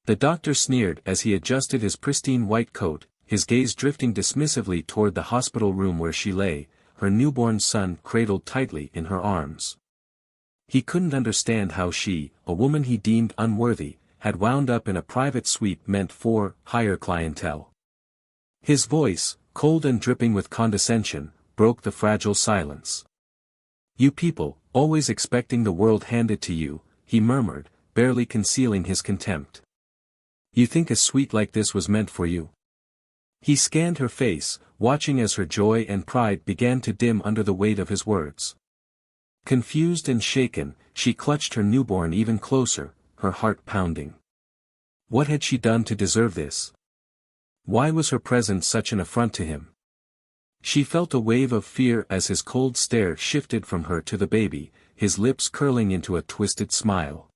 The doctor sneered as he adjusted his pristine white coat, his gaze drifting dismissively toward the hospital room where she lay, her newborn son cradled tightly in her arms. He couldn't understand how she, a woman he deemed unworthy, had wound up in a private suite meant for higher clientele. His voice, cold and dripping with condescension, broke the fragile silence. "You people, always expecting the world handed to you," he murmured, barely concealing his contempt. "You think a suite like this was meant for you?" He scanned her face, watching as her joy and pride began to dim under the weight of his words. Confused and shaken, she clutched her newborn even closer, her heart pounding. What had she done to deserve this? Why was her presence such an affront to him? She felt a wave of fear as his cold stare shifted from her to the baby, his lips curling into a twisted smile.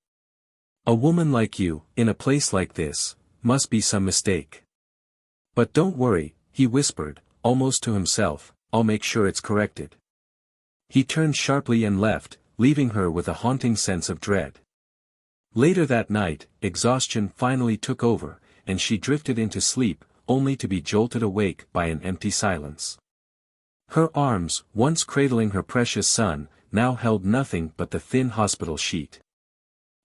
"A woman like you, in a place like this, must be some mistake. But don't worry," he whispered, almost to himself, "I'll make sure it's corrected." He turned sharply and left, leaving her with a haunting sense of dread. Later that night, exhaustion finally took over, and she drifted into sleep, only to be jolted awake by an empty silence. Her arms, once cradling her precious son, now held nothing but the thin hospital sheet.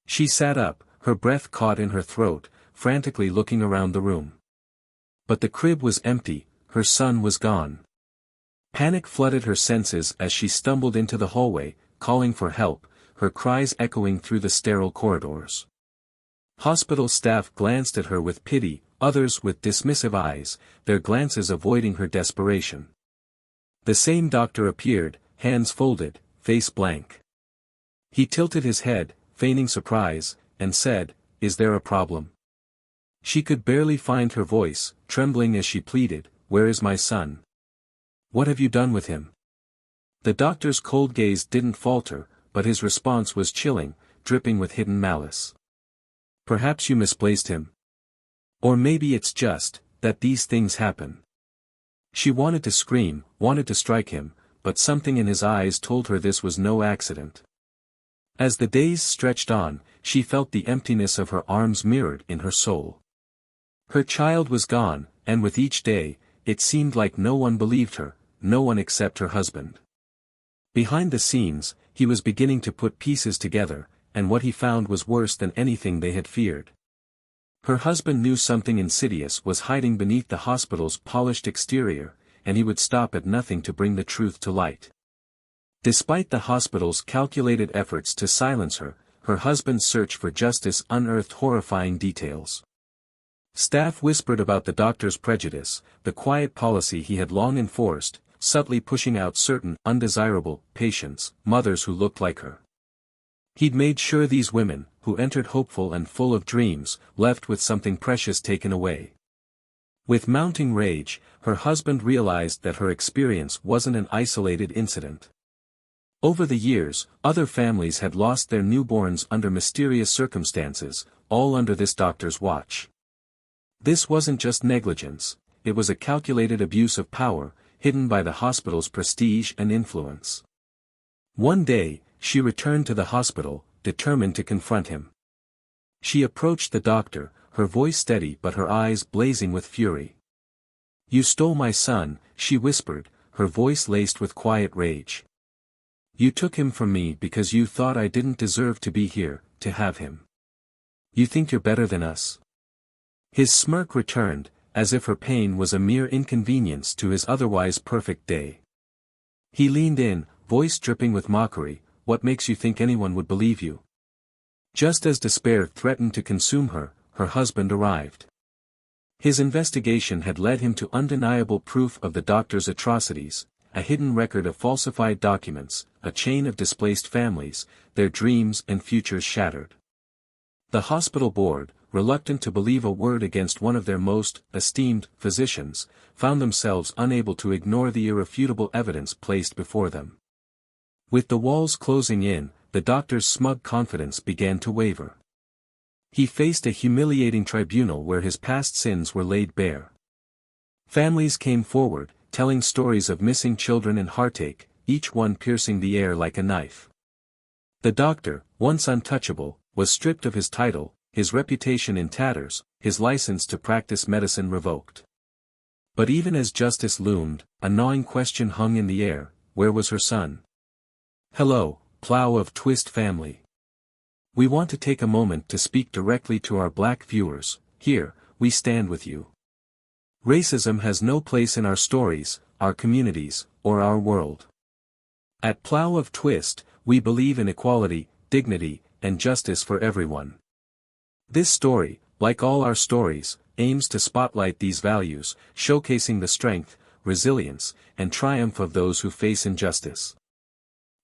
She sat up, her breath caught in her throat, frantically looking around the room. But the crib was empty, her son was gone. Panic flooded her senses as she stumbled into the hallway, calling for help, her cries echoing through the sterile corridors. Hospital staff glanced at her with pity, others with dismissive eyes, their glances avoiding her desperation. The same doctor appeared, hands folded, face blank. He tilted his head, feigning surprise, and said, "Is there a problem?" She could barely find her voice, trembling as she pleaded, "Where is my son? What have you done with him?" The doctor's cold gaze didn't falter, but his response was chilling, dripping with hidden malice. "Perhaps you misplaced him. Or maybe it's just, that these things happen." She wanted to scream, wanted to strike him, but something in his eyes told her this was no accident. As the days stretched on, she felt the emptiness of her arms mirrored in her soul. Her child was gone, and with each day, it seemed like no one believed her, no one except her husband. Behind the scenes, he was beginning to put pieces together, and what he found was worse than anything they had feared. Her husband knew something insidious was hiding beneath the hospital's polished exterior, and he would stop at nothing to bring the truth to light. Despite the hospital's calculated efforts to silence her, her husband's search for justice unearthed horrifying details. Staff whispered about the doctor's prejudice, the quiet policy he had long enforced, subtly pushing out certain undesirable patients, mothers who looked like her. He'd made sure these women, who entered hopeful and full of dreams, left with something precious taken away. With mounting rage, her husband realized that her experience wasn't an isolated incident. Over the years, other families had lost their newborns under mysterious circumstances, all under this doctor's watch. This wasn't just negligence, it was a calculated abuse of power, hidden by the hospital's prestige and influence. One day, she returned to the hospital, determined to confront him. She approached the doctor, her voice steady but her eyes blazing with fury. "You stole my son," she whispered, her voice laced with quiet rage. "You took him from me because you thought I didn't deserve to be here, to have him. You think you're better than us?" His smirk returned, as if her pain was a mere inconvenience to his otherwise perfect day. He leaned in, voice dripping with mockery, "What makes you think anyone would believe you?" Just as despair threatened to consume her, her husband arrived. His investigation had led him to undeniable proof of the doctor's atrocities, a hidden record of falsified documents, a chain of displaced families, their dreams and futures shattered. The hospital board, reluctant to believe a word against one of their most esteemed physicians, found themselves unable to ignore the irrefutable evidence placed before them. With the walls closing in, the doctor's smug confidence began to waver. He faced a humiliating tribunal where his past sins were laid bare. Families came forward, telling stories of missing children and heartache, each one piercing the air like a knife. The doctor, once untouchable, was stripped of his title, his reputation in tatters, his license to practice medicine revoked. But even as justice loomed, a gnawing question hung in the air: where was her son? Hello, Plow of Twist family. We want to take a moment to speak directly to our black viewers. Here, we stand with you. Racism has no place in our stories, our communities, or our world. At Plow of Twist, we believe in equality, dignity, and justice for everyone. This story, like all our stories, aims to spotlight these values, showcasing the strength, resilience, and triumph of those who face injustice.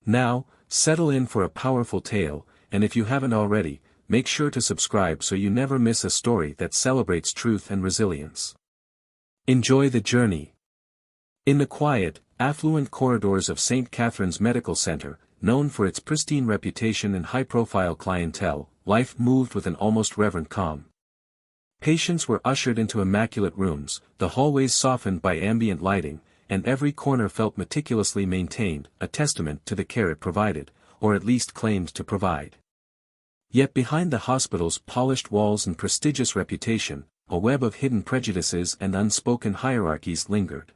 Now, settle in for a powerful tale, and if you haven't already, make sure to subscribe so you never miss a story that celebrates truth and resilience. Enjoy the journey. In the quiet, affluent corridors of St. Catherine's Medical Center, known for its pristine reputation and high-profile clientele, life moved with an almost reverent calm. Patients were ushered into immaculate rooms, the hallways softened by ambient lighting, and every corner felt meticulously maintained, a testament to the care it provided, or at least claimed to provide. Yet behind the hospital's polished walls and prestigious reputation, a web of hidden prejudices and unspoken hierarchies lingered.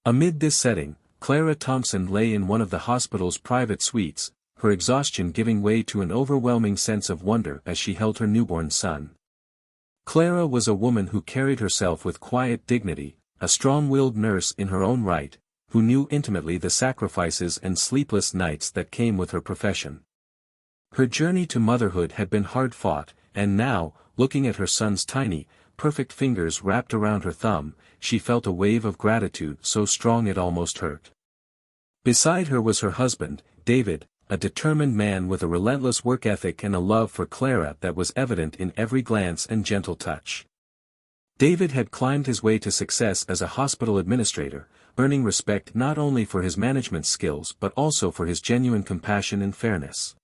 Amid this setting, Clara Thompson lay in one of the hospital's private suites, her exhaustion giving way to an overwhelming sense of wonder as she held her newborn son. Clara was a woman who carried herself with quiet dignity, a strong-willed nurse in her own right, who knew intimately the sacrifices and sleepless nights that came with her profession. Her journey to motherhood had been hard-fought, and now, looking at her son's tiny, perfect fingers wrapped around her thumb, she felt a wave of gratitude so strong it almost hurt. Beside her was her husband, David, a determined man with a relentless work ethic and a love for Clara that was evident in every glance and gentle touch. David had climbed his way to success as a hospital administrator, earning respect not only for his management skills but also for his genuine compassion and fairness.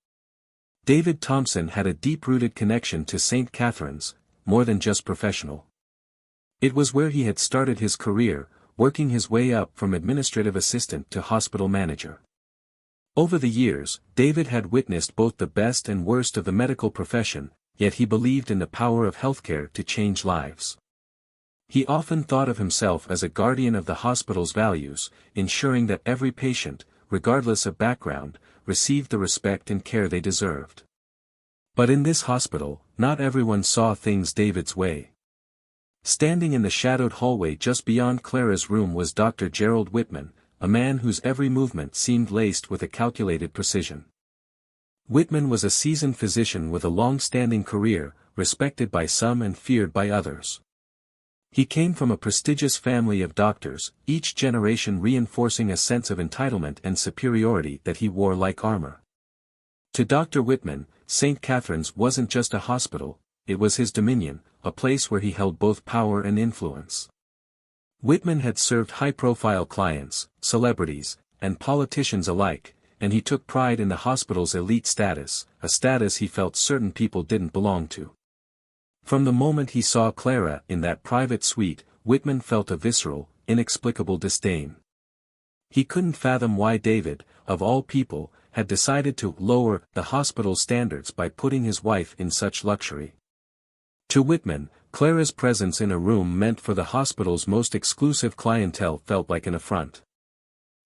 David Thompson had a deep-rooted connection to St. Catherine's, more than just professional. It was where he had started his career, working his way up from administrative assistant to hospital manager. Over the years, David had witnessed both the best and worst of the medical profession, yet he believed in the power of healthcare to change lives. He often thought of himself as a guardian of the hospital's values, ensuring that every patient, regardless of background, received the respect and care they deserved. But in this hospital, not everyone saw things David's way. Standing in the shadowed hallway just beyond Clara's room was Dr. Gerald Whitman, a man whose every movement seemed laced with a calculated precision. Whitman was a seasoned physician with a long-standing career, respected by some and feared by others. He came from a prestigious family of doctors, each generation reinforcing a sense of entitlement and superiority that he wore like armor. To Dr. Whitman, St. Catherine's wasn't just a hospital, it was his dominion, a place where he held both power and influence. Whitman had served high-profile clients, celebrities, and politicians alike, and he took pride in the hospital's elite status, a status he felt certain people didn't belong to. From the moment he saw Clara in that private suite, Whitman felt a visceral, inexplicable disdain. He couldn't fathom why David, of all people, had decided to lower the hospital's standards by putting his wife in such luxury. To Whitman, Clara's presence in a room meant for the hospital's most exclusive clientele felt like an affront.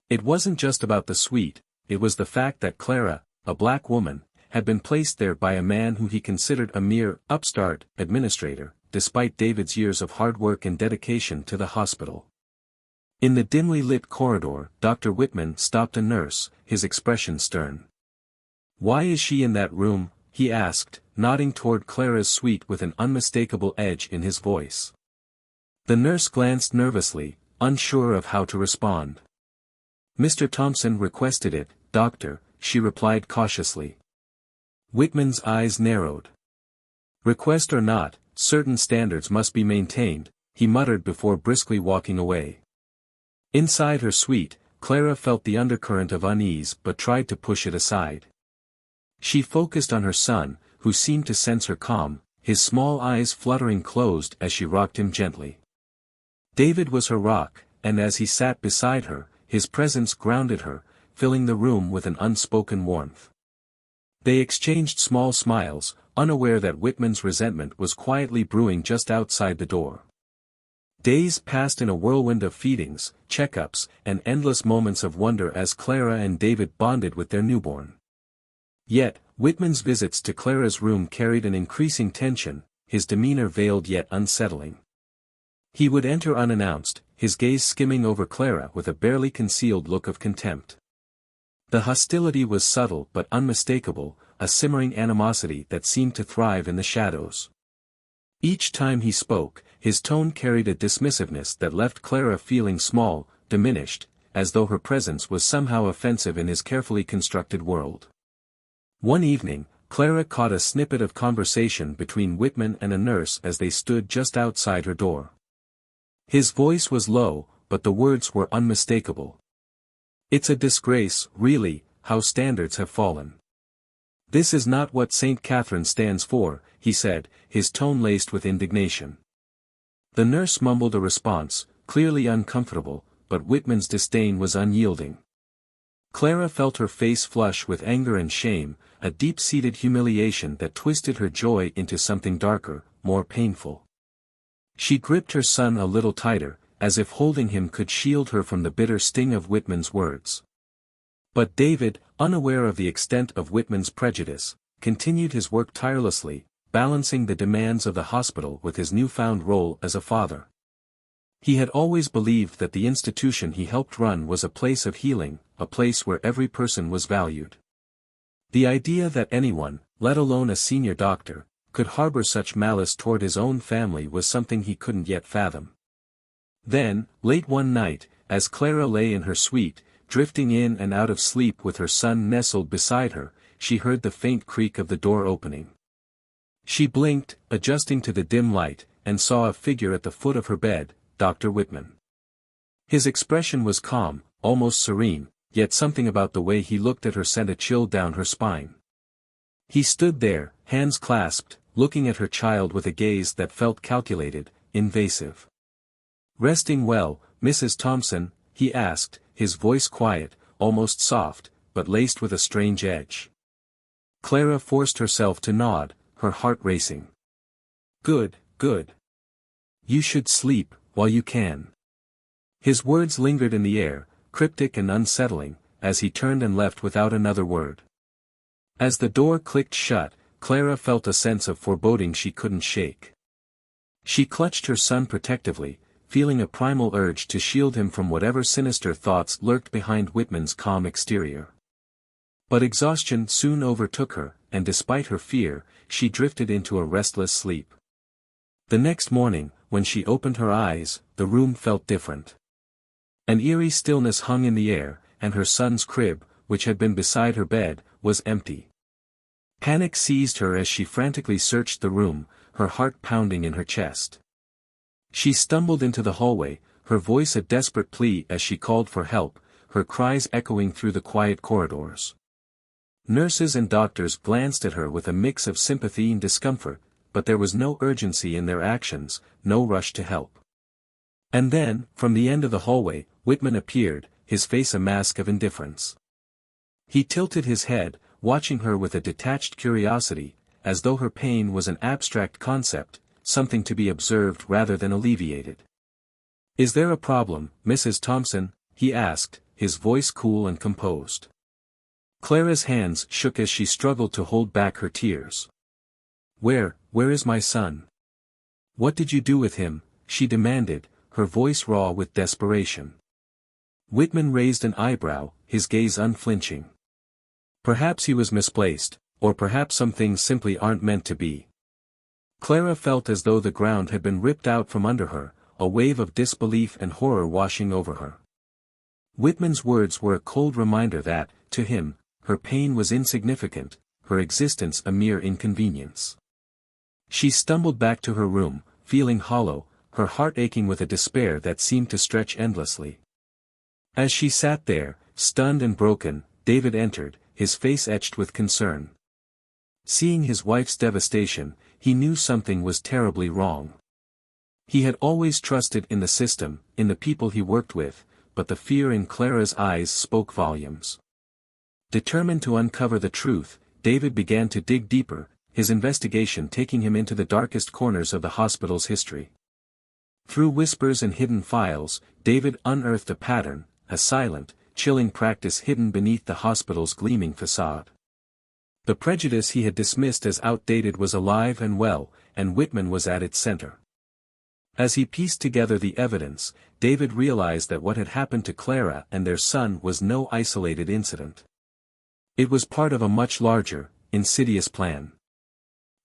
It wasn't just about the suite, it was the fact that Clara, a black woman, had been placed there by a man who he considered a mere upstart administrator, despite David's years of hard work and dedication to the hospital. In the dimly lit corridor, Dr. Whitman stopped a nurse, his expression stern. "Why is she in that room?" he asked, nodding toward Clara's suite with an unmistakable edge in his voice. The nurse glanced nervously, unsure of how to respond. "Mr. Thompson requested it, doctor," she replied cautiously. Whitman's eyes narrowed. "Request or not, certain standards must be maintained," he muttered before briskly walking away. Inside her suite, Clara felt the undercurrent of unease but tried to push it aside. She focused on her son, who seemed to sense her calm, his small eyes fluttering closed as she rocked him gently. David was her rock, and as he sat beside her, his presence grounded her, filling the room with an unspoken warmth. They exchanged small smiles, unaware that Whitman's resentment was quietly brewing just outside the door. Days passed in a whirlwind of feedings, checkups, and endless moments of wonder as Clara and David bonded with their newborn. Yet, Whitman's visits to Clara's room carried an increasing tension, his demeanor veiled yet unsettling. He would enter unannounced, his gaze skimming over Clara with a barely concealed look of contempt. The hostility was subtle but unmistakable, a simmering animosity that seemed to thrive in the shadows. Each time he spoke, his tone carried a dismissiveness that left Clara feeling small, diminished, as though her presence was somehow offensive in his carefully constructed world. One evening, Clara caught a snippet of conversation between Whitman and a nurse as they stood just outside her door. His voice was low, but the words were unmistakable. "It's a disgrace, really, how standards have fallen. This is not what St. Catherine stands for," he said, his tone laced with indignation. The nurse mumbled a response, clearly uncomfortable, but Whitman's disdain was unyielding. Clara felt her face flush with anger and shame, a deep-seated humiliation that twisted her joy into something darker, more painful. She gripped her son a little tighter, as if holding him could shield her from the bitter sting of Whitman's words. But David, unaware of the extent of Whitman's prejudice, continued his work tirelessly, balancing the demands of the hospital with his newfound role as a father. He had always believed that the institution he helped run was a place of healing, a place where every person was valued. The idea that anyone, let alone a senior doctor, could harbor such malice toward his own family was something he couldn't yet fathom. Then, late one night, as Clara lay in her suite, drifting in and out of sleep with her son nestled beside her, she heard the faint creak of the door opening. She blinked, adjusting to the dim light, and saw a figure at the foot of her bed, Dr. Whitman. His expression was calm, almost serene, yet something about the way he looked at her sent a chill down her spine. He stood there, hands clasped, looking at her child with a gaze that felt calculated, invasive. "Resting well, Mrs. Thompson?" he asked, his voice quiet, almost soft, but laced with a strange edge. Clara forced herself to nod, her heart racing. "Good, good. You should sleep, while you can." His words lingered in the air, cryptic and unsettling, as he turned and left without another word. As the door clicked shut, Clara felt a sense of foreboding she couldn't shake. She clutched her son protectively, feeling a primal urge to shield him from whatever sinister thoughts lurked behind Whitman's calm exterior. But exhaustion soon overtook her, and despite her fear, she drifted into a restless sleep. The next morning, when she opened her eyes, the room felt different. An eerie stillness hung in the air, and her son's crib, which had been beside her bed, was empty. Panic seized her as she frantically searched the room, her heart pounding in her chest. She stumbled into the hallway, her voice a desperate plea as she called for help, her cries echoing through the quiet corridors. Nurses and doctors glanced at her with a mix of sympathy and discomfort, but there was no urgency in their actions, no rush to help. And then, from the end of the hallway, Whitman appeared, his face a mask of indifference. He tilted his head, watching her with a detached curiosity, as though her pain was an abstract concept, something to be observed rather than alleviated. "Is there a problem, Mrs. Thompson?" he asked, his voice cool and composed. Clara's hands shook as she struggled to hold back her tears. Where is my son? What did you do with him?" she demanded, her voice raw with desperation. Whitman raised an eyebrow, his gaze unflinching. "Perhaps he was misplaced, or perhaps some things simply aren't meant to be." Clara felt as though the ground had been ripped out from under her, a wave of disbelief and horror washing over her. Whitman's words were a cold reminder that, to him, her pain was insignificant, her existence a mere inconvenience. She stumbled back to her room, feeling hollow, her heart aching with a despair that seemed to stretch endlessly. As she sat there, stunned and broken, David entered, his face etched with concern. Seeing his wife's devastation, he knew something was terribly wrong. He had always trusted in the system, in the people he worked with, but the fear in Clara's eyes spoke volumes. Determined to uncover the truth, David began to dig deeper, his investigation taking him into the darkest corners of the hospital's history. Through whispers and hidden files, David unearthed a pattern, a silent, chilling practice hidden beneath the hospital's gleaming facade. The prejudice he had dismissed as outdated was alive and well, and Whitman was at its center. As he pieced together the evidence, David realized that what had happened to Clara and their son was no isolated incident. It was part of a much larger, insidious plan.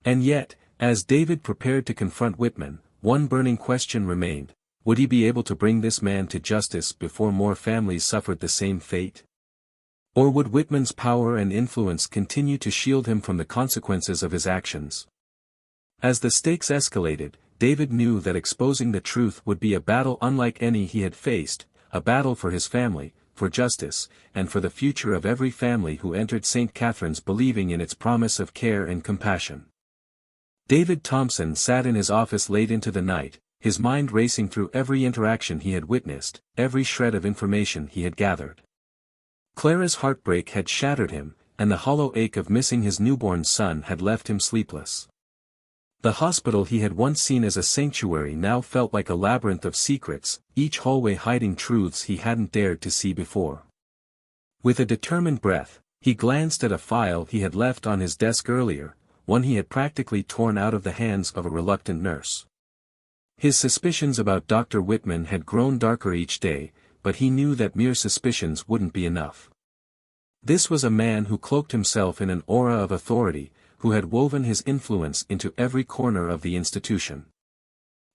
And yet, as David prepared to confront Whitman, one burning question remained: would he be able to bring this man to justice before more families suffered the same fate? Or would Whitman's power and influence continue to shield him from the consequences of his actions? As the stakes escalated, David knew that exposing the truth would be a battle unlike any he had faced, a battle for his family, for justice, and for the future of every family who entered St. Catherine's believing in its promise of care and compassion. David Thompson sat in his office late into the night, his mind racing through every interaction he had witnessed, every shred of information he had gathered. Clara's heartbreak had shattered him, and the hollow ache of missing his newborn son had left him sleepless. The hospital he had once seen as a sanctuary now felt like a labyrinth of secrets, each hallway hiding truths he hadn't dared to see before. With a determined breath, he glanced at a file he had left on his desk earlier, one he had practically torn out of the hands of a reluctant nurse. His suspicions about Dr. Whitman had grown darker each day, but he knew that mere suspicions wouldn't be enough. This was a man who cloaked himself in an aura of authority, who had woven his influence into every corner of the institution.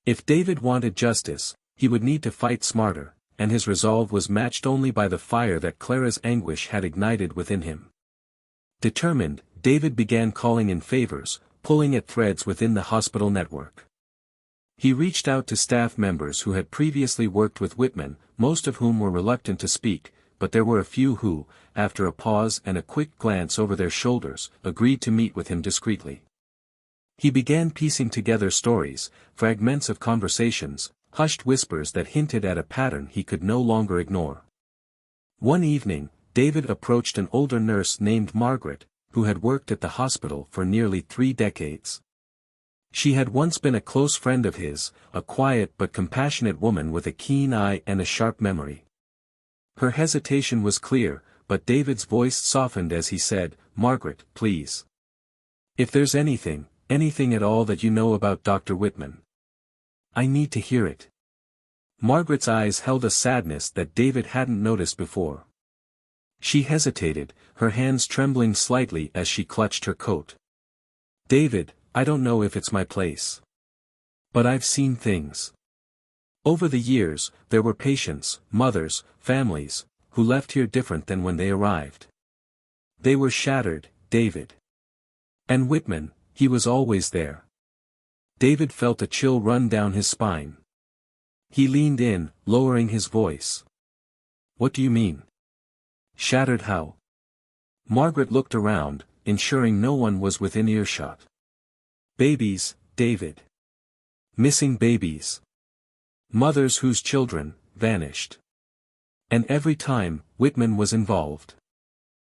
If David wanted justice, he would need to fight smarter, and his resolve was matched only by the fire that Clara's anguish had ignited within him. Determined, David began calling in favors, pulling at threads within the hospital network. He reached out to staff members who had previously worked with Whitman, most of whom were reluctant to speak, but there were a few who, after a pause and a quick glance over their shoulders, agreed to meet with him discreetly. He began piecing together stories, fragments of conversations, hushed whispers that hinted at a pattern he could no longer ignore. One evening, David approached an older nurse named Margaret, who had worked at the hospital for nearly 3 decades. She had once been a close friend of his, a quiet but compassionate woman with a keen eye and a sharp memory. Her hesitation was clear, but David's voice softened as he said, "Margaret, please. If there's anything at all that you know about Dr. Whitman, I need to hear it." Margaret's eyes held a sadness that David hadn't noticed before. She hesitated, her hands trembling slightly as she clutched her coat. "David, I don't know if it's my place. But I've seen things. Over the years, there were patients, mothers, families, who left here different than when they arrived. They were shattered, David. And Whitman, he was always there." David felt a chill run down his spine. He leaned in, lowering his voice. "What do you mean? Shattered how?" Margaret looked around, ensuring no one was within earshot. "Babies, David. Missing babies. Mothers whose children vanished. And every time, Whitman was involved.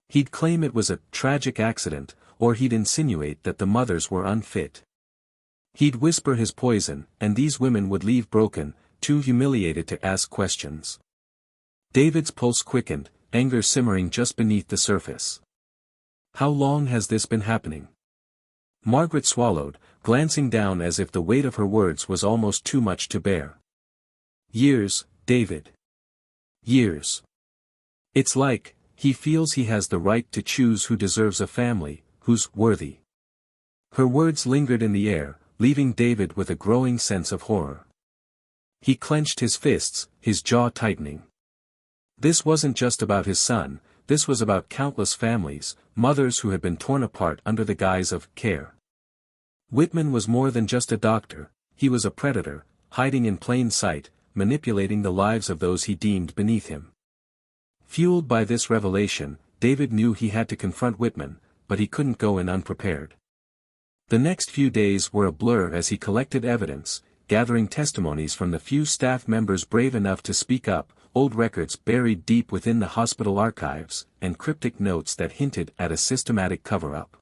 He'd claim it was a tragic accident, or he'd insinuate that the mothers were unfit. He'd whisper his poison, and these women would leave broken, too humiliated to ask questions." David's pulse quickened, anger simmering just beneath the surface. "How long has this been happening?" Margaret swallowed, glancing down as if the weight of her words was almost too much to bear. "Years, David. Years. It's like, he feels he has the right to choose who deserves a family, who's worthy." Her words lingered in the air, leaving David with a growing sense of horror. He clenched his fists, his jaw tightening. This wasn't just about his son, this was about countless families, mothers who had been torn apart under the guise of care. Whitman was more than just a doctor, he was a predator, hiding in plain sight, manipulating the lives of those he deemed beneath him. Fueled by this revelation, David knew he had to confront Whitman, but he couldn't go in unprepared. The next few days were a blur as he collected evidence, gathering testimonies from the few staff members brave enough to speak up, old records buried deep within the hospital archives, and cryptic notes that hinted at a systematic cover-up.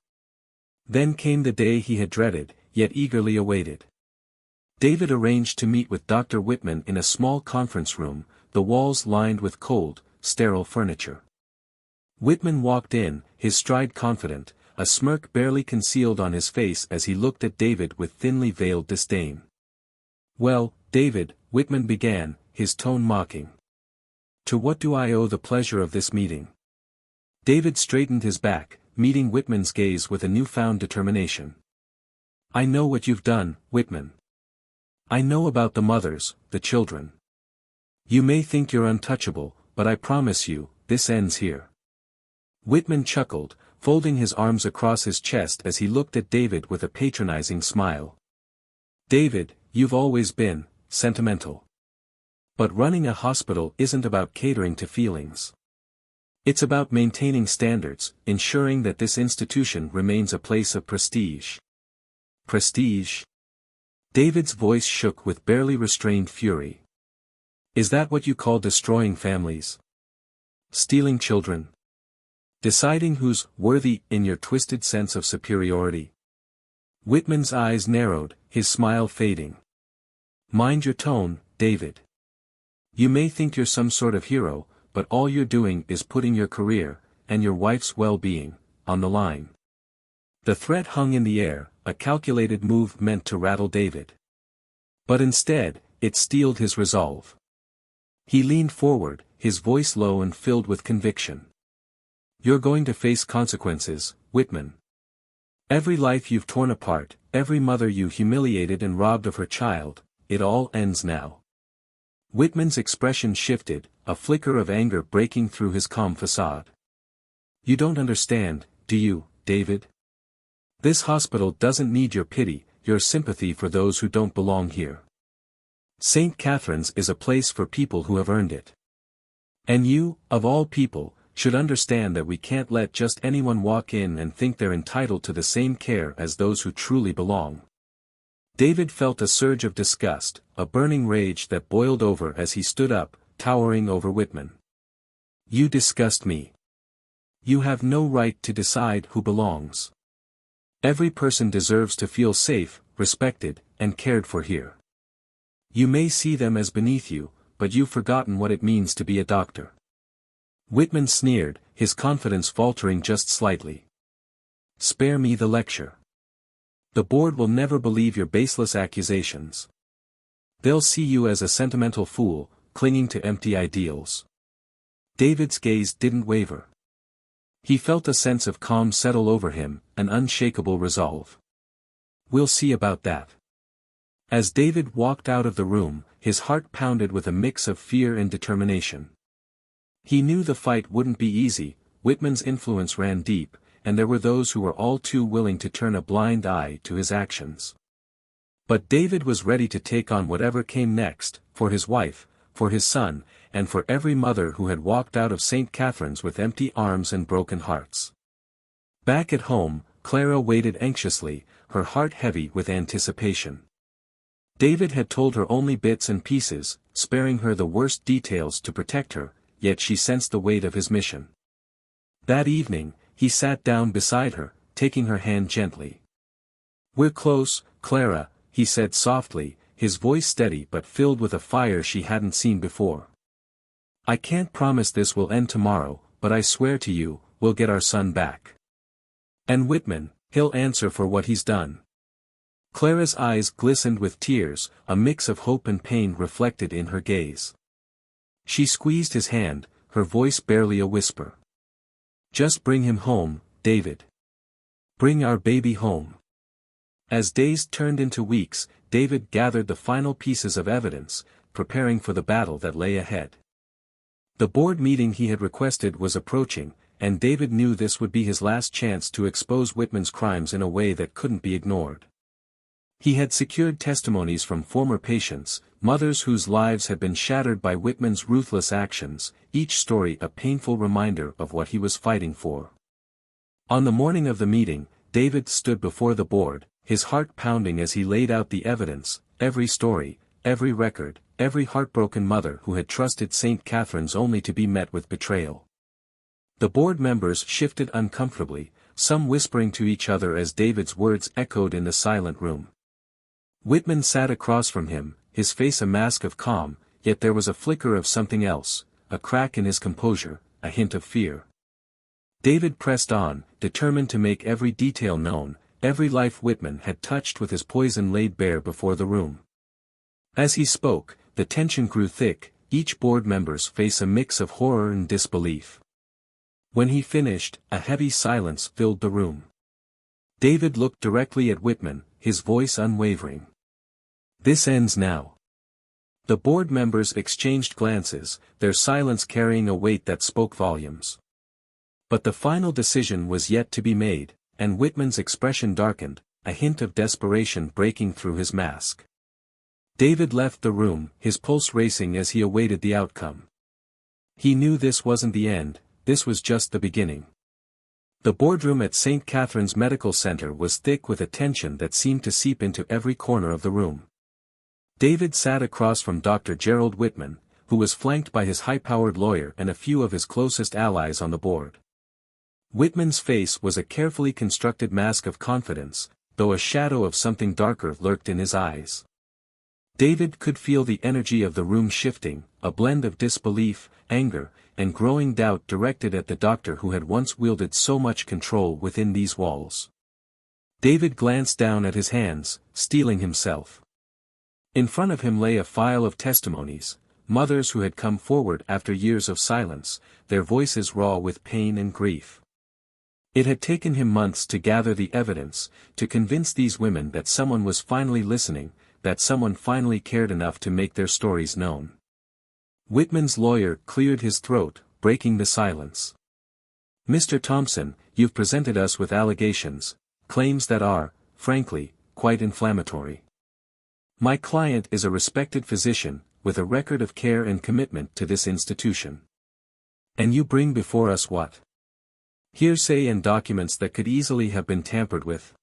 Then came the day he had dreaded, yet eagerly awaited. David arranged to meet with Dr. Whitman in a small conference room, the walls lined with cold, sterile furniture. Whitman walked in, his stride confident, a smirk barely concealed on his face as he looked at David with thinly veiled disdain. "Well, David," Whitman began, his tone mocking. "To what do I owe the pleasure of this meeting?" David straightened his back, meeting Whitman's gaze with a newfound determination. "I know what you've done, Whitman. I know about the mothers, the children. You may think you're untouchable, but I promise you, this ends here." Whitman chuckled, folding his arms across his chest as he looked at David with a patronizing smile. "David, you've always been sentimental. But running a hospital isn't about catering to feelings. It's about maintaining standards, ensuring that this institution remains a place of prestige." "Prestige?" David's voice shook with barely restrained fury. "Is that what you call destroying families? Stealing children? Deciding who's worthy in your twisted sense of superiority?" Whitman's eyes narrowed, his smile fading. "Mind your tone, David. You may think you're some sort of hero, but all you're doing is putting your career, and your wife's well-being, on the line." The threat hung in the air, a calculated move meant to rattle David. But instead, it steeled his resolve. He leaned forward, his voice low and filled with conviction. "You're going to face consequences, Whitman. Every life you've torn apart, every mother you humiliated and robbed of her child, it all ends now." Whitman's expression shifted, a flicker of anger breaking through his calm facade. "You don't understand, do you, David? This hospital doesn't need your pity, your sympathy for those who don't belong here. St. Catherine's is a place for people who have earned it. And you, of all people, should understand that we can't let just anyone walk in and think they're entitled to the same care as those who truly belong." David felt a surge of disgust, a burning rage that boiled over as he stood up, towering over Whitman. "You disgust me. You have no right to decide who belongs. Every person deserves to feel safe, respected, and cared for here. You may see them as beneath you, but you've forgotten what it means to be a doctor." Whitman sneered, his confidence faltering just slightly. "Spare me the lecture. The board will never believe your baseless accusations. They'll see you as a sentimental fool, clinging to empty ideals." David's gaze didn't waver. He felt a sense of calm settle over him, an unshakable resolve. "We'll see about that." As David walked out of the room, his heart pounded with a mix of fear and determination. He knew the fight wouldn't be easy, Whitman's influence ran deep, and there were those who were all too willing to turn a blind eye to his actions. But David was ready to take on whatever came next, for his wife, for his son, and for every mother who had walked out of St. Catherine's with empty arms and broken hearts. Back at home, Clara waited anxiously, her heart heavy with anticipation. David had told her only bits and pieces, sparing her the worst details to protect her, yet she sensed the weight of his mission. That evening, he sat down beside her, taking her hand gently. "We're close, Clara," he said softly, his voice steady but filled with a fire she hadn't seen before. "I can't promise this will end tomorrow, but I swear to you, we'll get our son back. And Whitman, he'll answer for what he's done." Clara's eyes glistened with tears, a mix of hope and pain reflected in her gaze. She squeezed his hand, her voice barely a whisper. "Just bring him home, David. Bring our baby home." As days turned into weeks, David gathered the final pieces of evidence, preparing for the battle that lay ahead. The board meeting he had requested was approaching, and David knew this would be his last chance to expose Whitman's crimes in a way that couldn't be ignored. He had secured testimonies from former patients, mothers whose lives had been shattered by Whitman's ruthless actions, each story a painful reminder of what he was fighting for. On the morning of the meeting, David stood before the board, his heart pounding as he laid out the evidence, every story, every record, every heartbroken mother who had trusted St. Catherine's only to be met with betrayal. The board members shifted uncomfortably, some whispering to each other as David's words echoed in the silent room. Whitman sat across from him, his face a mask of calm, yet there was a flicker of something else, a crack in his composure, a hint of fear. David pressed on, determined to make every detail known, every life Whitman had touched with his poison laid bare before the room. As he spoke, the tension grew thick, each board member's face a mix of horror and disbelief. When he finished, a heavy silence filled the room. David looked directly at Whitman, his voice unwavering. "This ends now." The board members exchanged glances, their silence carrying a weight that spoke volumes. But the final decision was yet to be made, and Whitman's expression darkened, a hint of desperation breaking through his mask. David left the room, his pulse racing as he awaited the outcome. He knew this wasn't the end, this was just the beginning. The boardroom at St. Catherine's Medical Center was thick with a tension that seemed to seep into every corner of the room. David sat across from Dr. Gerald Whitman, who was flanked by his high-powered lawyer and a few of his closest allies on the board. Whitman's face was a carefully constructed mask of confidence, though a shadow of something darker lurked in his eyes. David could feel the energy of the room shifting, a blend of disbelief, anger, and growing doubt directed at the doctor who had once wielded so much control within these walls. David glanced down at his hands, steeling himself. In front of him lay a file of testimonies, mothers who had come forward after years of silence, their voices raw with pain and grief. It had taken him months to gather the evidence, to convince these women that someone was finally listening, that someone finally cared enough to make their stories known. Whitman's lawyer cleared his throat, breaking the silence. "Mr. Thompson, you've presented us with allegations, claims that are, frankly, quite inflammatory. My client is a respected physician, with a record of care and commitment to this institution. And you bring before us what? Hearsay and documents that could easily have been tampered with."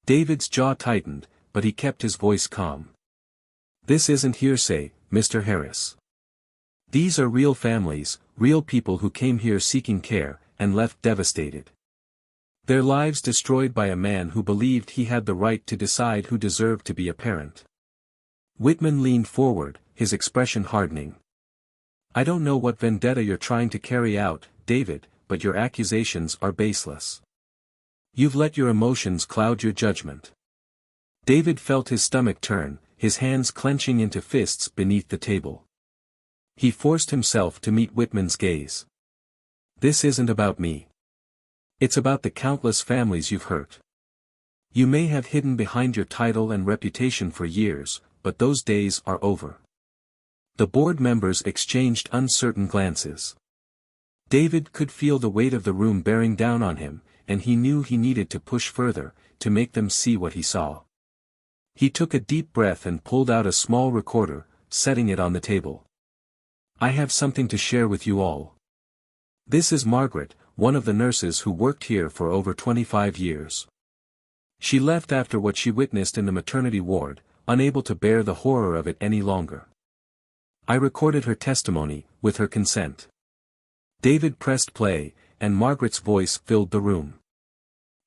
David's jaw tightened, but he kept his voice calm. "This isn't hearsay, Mr. Harris. These are real families, real people who came here seeking care, and left devastated. Their lives destroyed by a man who believed he had the right to decide who deserved to be a parent." Whitman leaned forward, his expression hardening. "I don't know what vendetta you're trying to carry out, David, but your accusations are baseless. You've let your emotions cloud your judgment." David felt his stomach turn, his hands clenching into fists beneath the table. He forced himself to meet Whitman's gaze. "This isn't about me. It's about the countless families you've hurt. You may have hidden behind your title and reputation for years, but those days are over." The board members exchanged uncertain glances. David could feel the weight of the room bearing down on him, and he knew he needed to push further, to make them see what he saw. He took a deep breath and pulled out a small recorder, setting it on the table. "I have something to share with you all. This is Margaret, one of the nurses who worked here for over 25 years. She left after what she witnessed in the maternity ward, unable to bear the horror of it any longer. I recorded her testimony, with her consent." David pressed play, and Margaret's voice filled the room.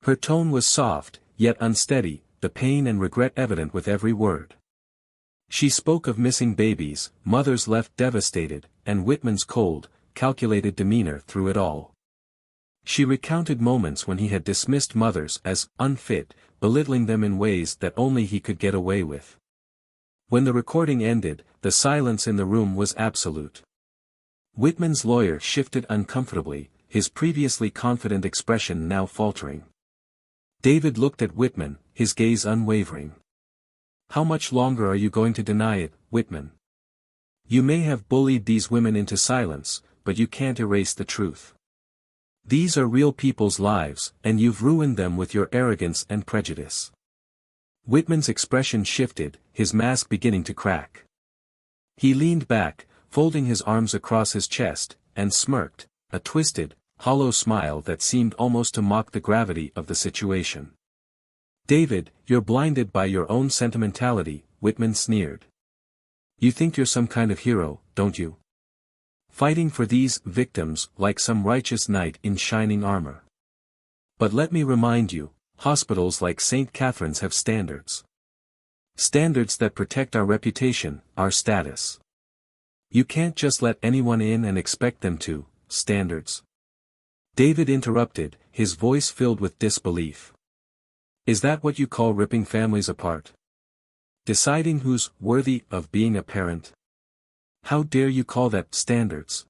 Her tone was soft, yet unsteady, the pain and regret evident with every word. She spoke of missing babies, mothers left devastated, and Whitman's cold, calculated demeanor through it all. She recounted moments when he had dismissed mothers as unfit, belittling them in ways that only he could get away with. When the recording ended, the silence in the room was absolute. Whitman's lawyer shifted uncomfortably, his previously confident expression now faltering. David looked at Whitman, his gaze unwavering. "How much longer are you going to deny it, Whitman? You may have bullied these women into silence, but you can't erase the truth. These are real people's lives, and you've ruined them with your arrogance and prejudice." Whitman's expression shifted, his mask beginning to crack. He leaned back, folding his arms across his chest, and smirked, a twisted, hollow smile that seemed almost to mock the gravity of the situation. "David, you're blinded by your own sentimentality," Whitman sneered. "You think you're some kind of hero, don't you? Fighting for these victims like some righteous knight in shining armor. But let me remind you, hospitals like St. Catherine's have standards. Standards that protect our reputation, our status. You can't just let anyone in and expect them to, standards. David interrupted, his voice filled with disbelief. Is that what you call ripping families apart? Deciding who's worthy of being a parent? How dare you call that standards?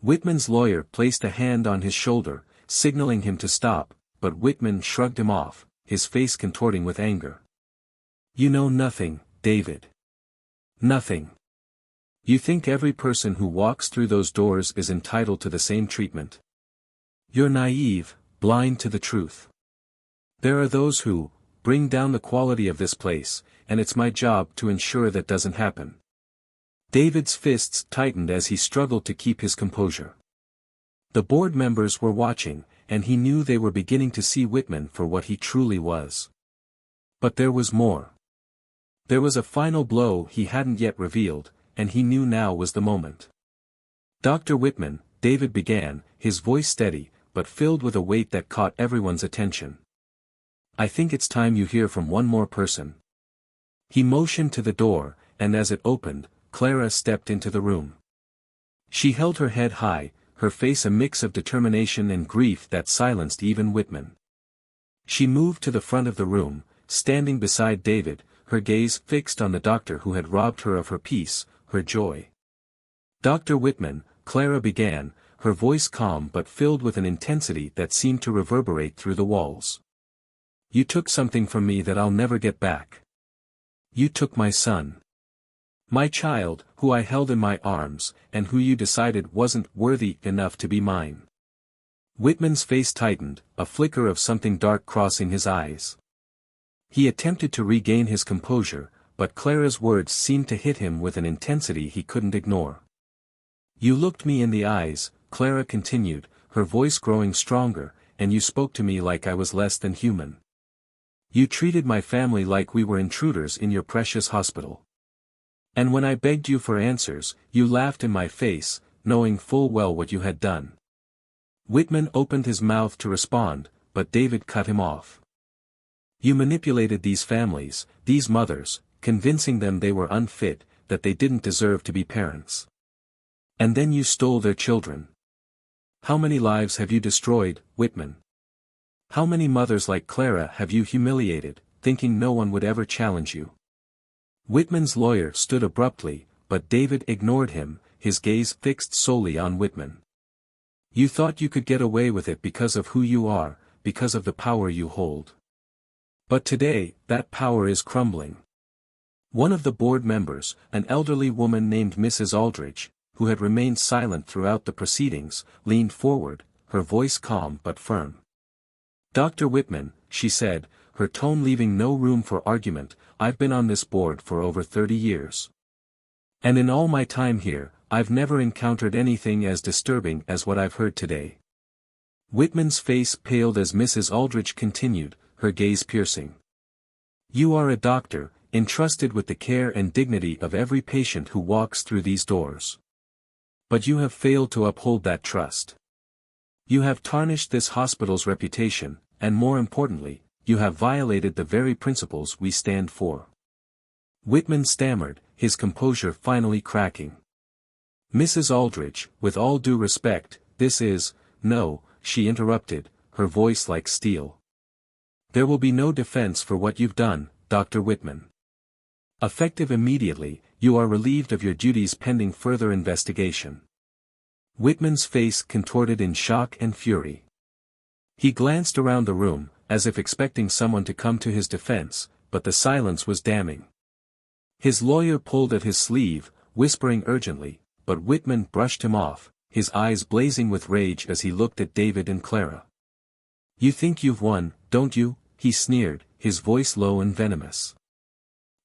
Whitman's lawyer placed a hand on his shoulder, signaling him to stop, but Whitman shrugged him off, his face contorting with anger. You know nothing, David. Nothing. You think every person who walks through those doors is entitled to the same treatment. You're naive, blind to the truth. There are those who bring down the quality of this place, and it's my job to ensure that doesn't happen. David's fists tightened as he struggled to keep his composure. The board members were watching, and he knew they were beginning to see Whitman for what he truly was. But there was more. There was a final blow he hadn't yet revealed, and he knew now was the moment. Dr. Whitman, David began, his voice steady, but filled with a weight that caught everyone's attention. I think it's time you hear from one more person. He motioned to the door, and as it opened, Clara stepped into the room. She held her head high, her face a mix of determination and grief that silenced even Whitman. She moved to the front of the room, standing beside David, her gaze fixed on the doctor who had robbed her of her peace, her joy. Dr. Whitman, Clara began, her voice calm but filled with an intensity that seemed to reverberate through the walls. You took something from me that I'll never get back. You took my son. My child, who I held in my arms, and who you decided wasn't worthy enough to be mine. Whitman's face tightened, a flicker of something dark crossing his eyes. He attempted to regain his composure, but Clara's words seemed to hit him with an intensity he couldn't ignore. You looked me in the eyes, Clara continued, her voice growing stronger, and you spoke to me like I was less than human. You treated my family like we were intruders in your precious hospital. And when I begged you for answers, you laughed in my face, knowing full well what you had done. Whitman opened his mouth to respond, but David cut him off. You manipulated these families, these mothers, convincing them they were unfit, that they didn't deserve to be parents. And then you stole their children. How many lives have you destroyed, Whitman? How many mothers like Clara have you humiliated, thinking no one would ever challenge you? Whitman's lawyer stood abruptly, but David ignored him, his gaze fixed solely on Whitman. You thought you could get away with it because of who you are, because of the power you hold. But today, that power is crumbling. One of the board members, an elderly woman named Mrs. Aldridge, who had remained silent throughout the proceedings, leaned forward, her voice calm but firm. Dr. Whitman, she said, her tone leaving no room for argument, I've been on this board for over 30 years. And in all my time here, I've never encountered anything as disturbing as what I've heard today. Whitman's face paled as Mrs. Aldrich continued, her gaze piercing. You are a doctor, entrusted with the care and dignity of every patient who walks through these doors. But you have failed to uphold that trust. You have tarnished this hospital's reputation, and more importantly, you have violated the very principles we stand for. Whitman stammered, his composure finally cracking. Mrs. Aldrich, with all due respect, this is, no, she interrupted, her voice like steel. There will be no defense for what you've done, Dr. Whitman. Effective immediately, you are relieved of your duties pending further investigation. Whitman's face contorted in shock and fury. He glanced around the room, as if expecting someone to come to his defense, but the silence was damning. His lawyer pulled at his sleeve, whispering urgently, but Whitman brushed him off, his eyes blazing with rage as he looked at David and Clara. You think you've won, don't you? He sneered, his voice low and venomous.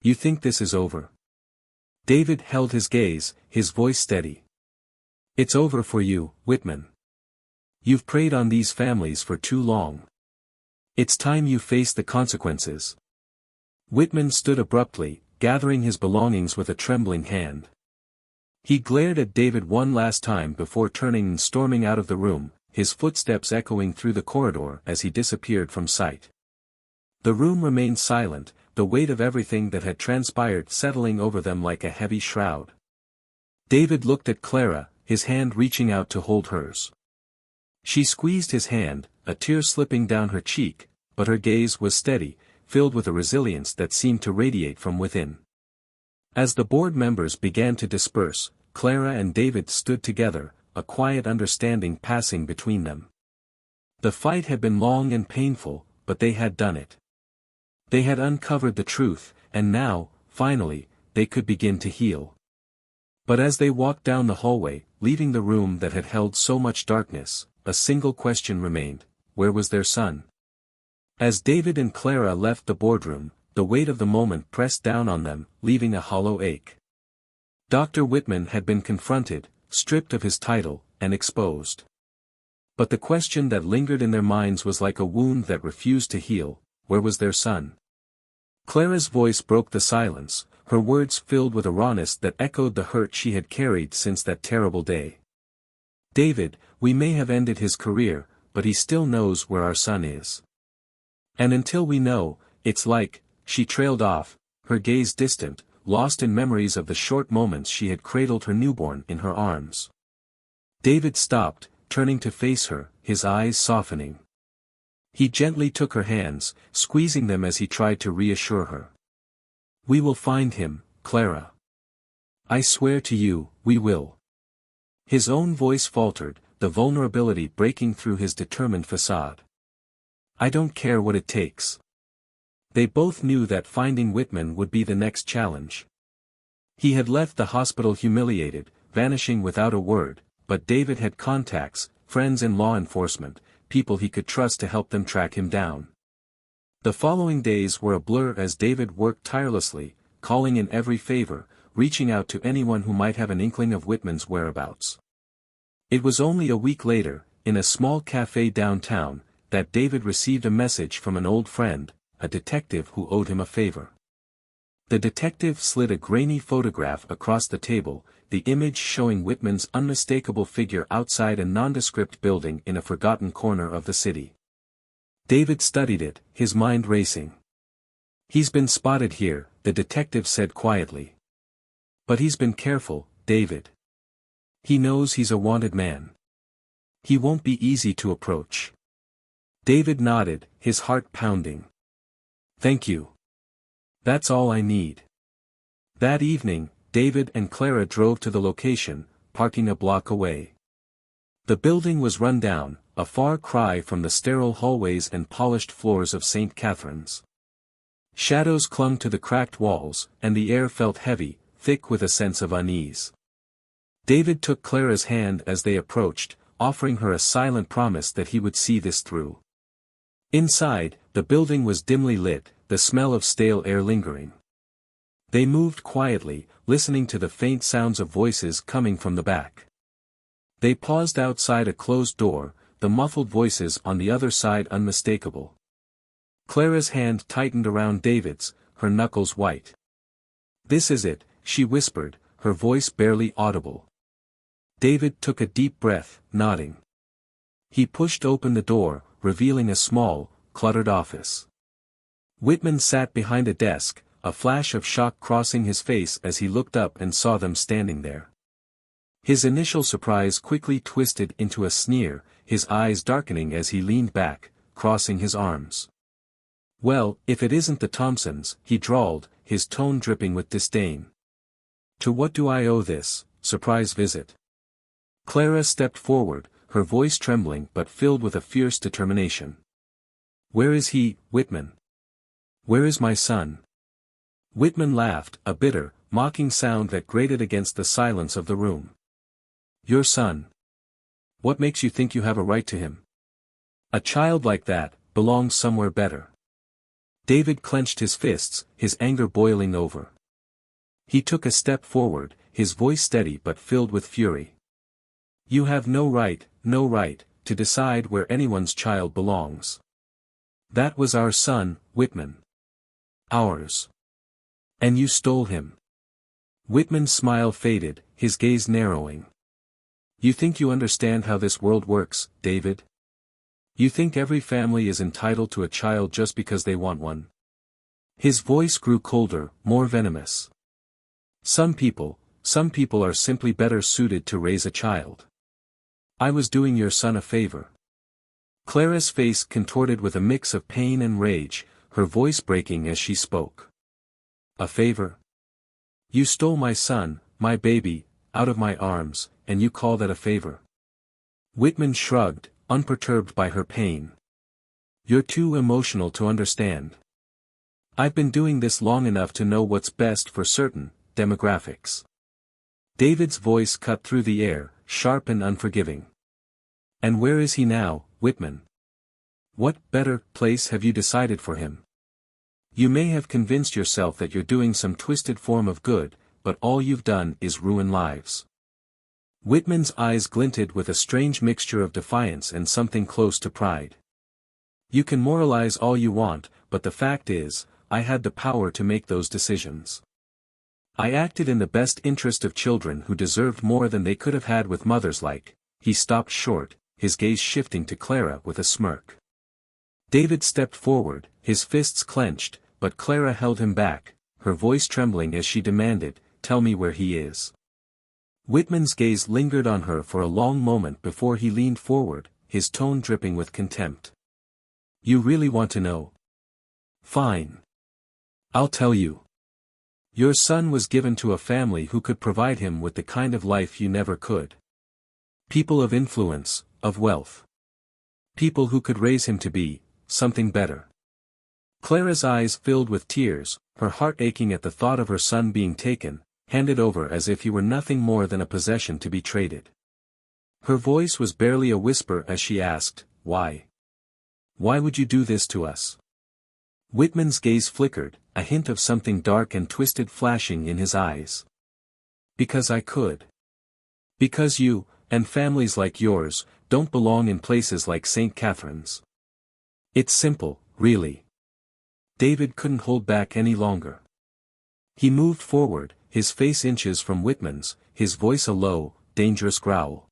You think this is over? David held his gaze, his voice steady. It's over for you, Whitman. You've preyed on these families for too long. It's time you face the consequences. Whitman stood abruptly, gathering his belongings with a trembling hand. He glared at David one last time before turning and storming out of the room, his footsteps echoing through the corridor as he disappeared from sight. The room remained silent, the weight of everything that had transpired settling over them like a heavy shroud. David looked at Clara, his hand reaching out to hold hers. She squeezed his hand, a tear slipping down her cheek, but her gaze was steady, filled with a resilience that seemed to radiate from within. As the board members began to disperse, Clara and David stood together, a quiet understanding passing between them. The fight had been long and painful, but they had done it. They had uncovered the truth, and now, finally, they could begin to heal. But as they walked down the hallway, leaving the room that had held so much darkness, a single question remained: where was their son? As David and Clara left the boardroom, the weight of the moment pressed down on them, leaving a hollow ache. Dr. Whitman had been confronted, stripped of his title, and exposed. But the question that lingered in their minds was like a wound that refused to heal: where was their son? Clara's voice broke the silence, her words filled with a rawness that echoed the hurt she had carried since that terrible day. David, we may have ended his career, but he still knows where our son is. And until we know, it's like, she trailed off, her gaze distant, lost in memories of the short moments she had cradled her newborn in her arms. David stopped, turning to face her, his eyes softening. He gently took her hands, squeezing them as he tried to reassure her. We will find him, Clara. I swear to you, we will. His own voice faltered, the vulnerability breaking through his determined facade. I don't care what it takes. They both knew that finding Whitman would be the next challenge. He had left the hospital humiliated, vanishing without a word, but David had contacts, friends in law enforcement, people he could trust to help them track him down. The following days were a blur as David worked tirelessly, calling in every favor, reaching out to anyone who might have an inkling of Whitman's whereabouts. It was only a week later, in a small cafe downtown, that David received a message from an old friend, a detective who owed him a favor. The detective slid a grainy photograph across the table, the image showing Whitman's unmistakable figure outside a nondescript building in a forgotten corner of the city. David studied it, his mind racing. He's been spotted here, the detective said quietly. But he's been careful, David. He knows he's a wanted man. He won't be easy to approach. David nodded, his heart pounding. Thank you. That's all I need. That evening, David and Clara drove to the location, parking a block away. The building was run down, a far cry from the sterile hallways and polished floors of St. Catherine's. Shadows clung to the cracked walls, and the air felt heavy, thick with a sense of unease. David took Clara's hand as they approached, offering her a silent promise that he would see this through. Inside, the building was dimly lit, the smell of stale air lingering. They moved quietly, listening to the faint sounds of voices coming from the back. They paused outside a closed door, the muffled voices on the other side unmistakable. Clara's hand tightened around David's, her knuckles white. This is it, she whispered, her voice barely audible. David took a deep breath, nodding. He pushed open the door, revealing a small, cluttered office. Whitman sat behind a desk, a flash of shock crossing his face as he looked up and saw them standing there. His initial surprise quickly twisted into a sneer, his eyes darkening as he leaned back, crossing his arms. Well, if it isn't the Thompsons, he drawled, his tone dripping with disdain. To what do I owe this surprise visit? Clara stepped forward, her voice trembling but filled with a fierce determination. Where is he, Whitman? Where is my son? Whitman laughed, a bitter, mocking sound that grated against the silence of the room. Your son. What makes you think you have a right to him? A child like that belongs somewhere better. David clenched his fists, his anger boiling over. He took a step forward, his voice steady but filled with fury. You have no right, to decide where anyone's child belongs. That was our son, Whitman. Ours. And you stole him. Whitman's smile faded, his gaze narrowing. You think you understand how this world works, David? You think every family is entitled to a child just because they want one? His voice grew colder, more venomous. Some people are simply better suited to raise a child. I was doing your son a favor. Clara's face contorted with a mix of pain and rage, her voice breaking as she spoke. A favor? You stole my son, my baby, out of my arms, and you call that a favor? Whitman shrugged, unperturbed by her pain. You're too emotional to understand. I've been doing this long enough to know what's best for certain demographics. David's voice cut through the air, sharp and unforgiving. And where is he now, Whitman? What better place have you decided for him? You may have convinced yourself that you're doing some twisted form of good, but all you've done is ruin lives. Whitman's eyes glinted with a strange mixture of defiance and something close to pride. You can moralize all you want, but the fact is, I had the power to make those decisions. I acted in the best interest of children who deserved more than they could have had with mothers like. He stopped short, his gaze shifting to Clara with a smirk. David stepped forward, his fists clenched, but Clara held him back, her voice trembling as she demanded, "Tell me where he is." Whitman's gaze lingered on her for a long moment before he leaned forward, his tone dripping with contempt. You really want to know? Fine. I'll tell you. Your son was given to a family who could provide him with the kind of life you never could. People of influence, of wealth. People who could raise him to be something better. Clara's eyes filled with tears, her heart aching at the thought of her son being taken, handed over as if he were nothing more than a possession to be traded. Her voice was barely a whisper as she asked, "Why? Why would you do this to us?" Whitman's gaze flickered, a hint of something dark and twisted flashing in his eyes. Because I could. Because you, and families like yours, don't belong in places like St. Catherine's. It's simple, really. David couldn't hold back any longer. He moved forward, his face inches from Whitman's, his voice a low, dangerous growl.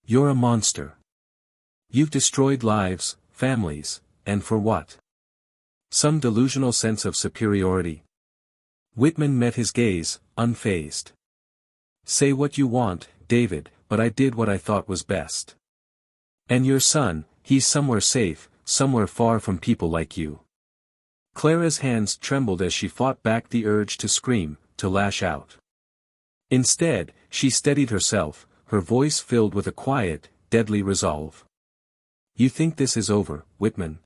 You're a monster. You've destroyed lives, families, and for what? Some delusional sense of superiority? Whitman met his gaze, unfazed. Say what you want, David, but I did what I thought was best. And your son, he's somewhere safe, somewhere far from people like you. Clara's hands trembled as she fought back the urge to scream, to lash out. Instead, she steadied herself, her voice filled with a quiet, deadly resolve. You think this is over, Whitman?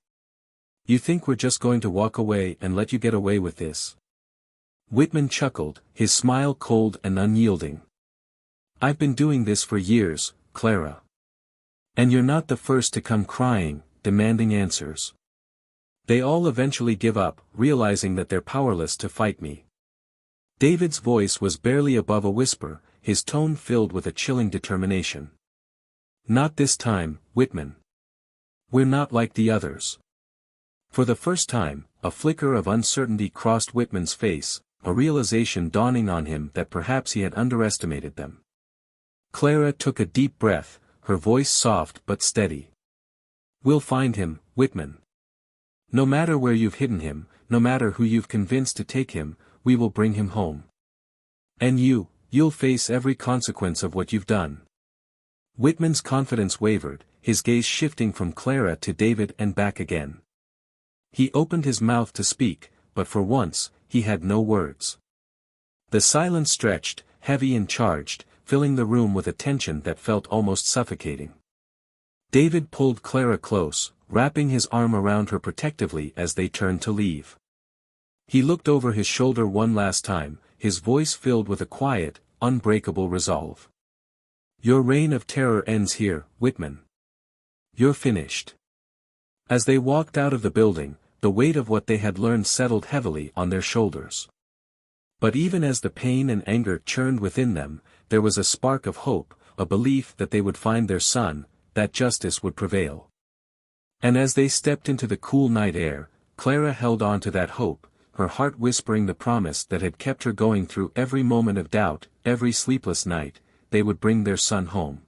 You think we're just going to walk away and let you get away with this? Whitman chuckled, his smile cold and unyielding. I've been doing this for years, Clara. And you're not the first to come crying, demanding answers. They all eventually give up, realizing that they're powerless to fight me. David's voice was barely above a whisper, his tone filled with a chilling determination. Not this time, Whitman. We're not like the others. For the first time, a flicker of uncertainty crossed Whitman's face, a realization dawning on him that perhaps he had underestimated them. Clara took a deep breath, her voice soft but steady. We'll find him, Whitman. No matter where you've hidden him, no matter who you've convinced to take him, we will bring him home. And you'll face every consequence of what you've done. Whitman's confidence wavered, his gaze shifting from Clara to David and back again. He opened his mouth to speak, but for once, he had no words. The silence stretched, heavy and charged, filling the room with a tension that felt almost suffocating. David pulled Clara close, wrapping his arm around her protectively as they turned to leave. He looked over his shoulder one last time, his voice filled with a quiet, unbreakable resolve. Your reign of terror ends here, Whitman. You're finished. As they walked out of the building, the weight of what they had learned settled heavily on their shoulders. But even as the pain and anger churned within them, there was a spark of hope, a belief that they would find their son, that justice would prevail. And as they stepped into the cool night air, Clara held on to that hope, her heart whispering the promise that had kept her going through every moment of doubt, every sleepless night, they would bring their son home.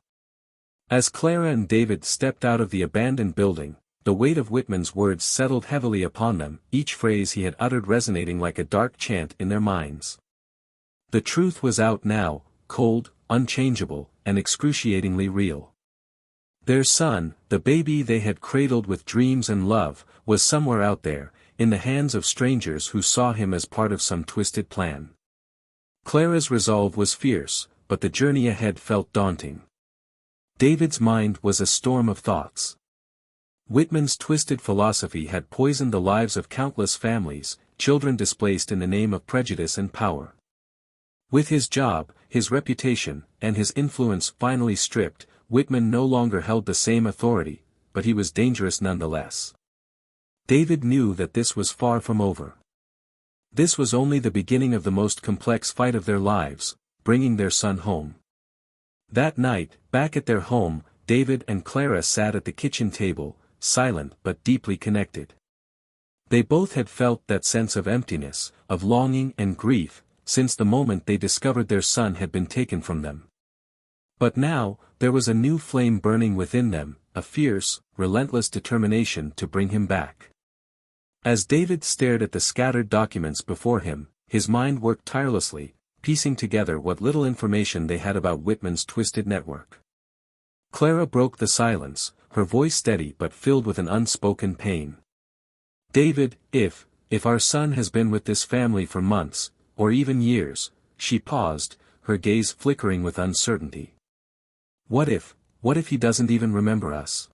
As Clara and David stepped out of the abandoned building, the weight of Whitman's words settled heavily upon them, each phrase he had uttered resonating like a dark chant in their minds. The truth was out now, cold, unchangeable, and excruciatingly real. Their son, the baby they had cradled with dreams and love, was somewhere out there, in the hands of strangers who saw him as part of some twisted plan. Clara's resolve was fierce, but the journey ahead felt daunting. David's mind was a storm of thoughts. Whitman's twisted philosophy had poisoned the lives of countless families, children displaced in the name of prejudice and power. With his job, his reputation, and his influence finally stripped, Whitman no longer held the same authority, but he was dangerous nonetheless. David knew that this was far from over. This was only the beginning of the most complex fight of their lives, bringing their son home. That night, back at their home, David and Clara sat at the kitchen table, silent but deeply connected. They both had felt that sense of emptiness, of longing and grief, since the moment they discovered their son had been taken from them. But now, there was a new flame burning within them, a fierce, relentless determination to bring him back. As David stared at the scattered documents before him, his mind worked tirelessly, piecing together what little information they had about Whitman's twisted network. Clara broke the silence, her voice steady but filled with an unspoken pain. "David, if our son has been with this family for months, or even years," she paused, her gaze flickering with uncertainty. What if he doesn't even remember us?"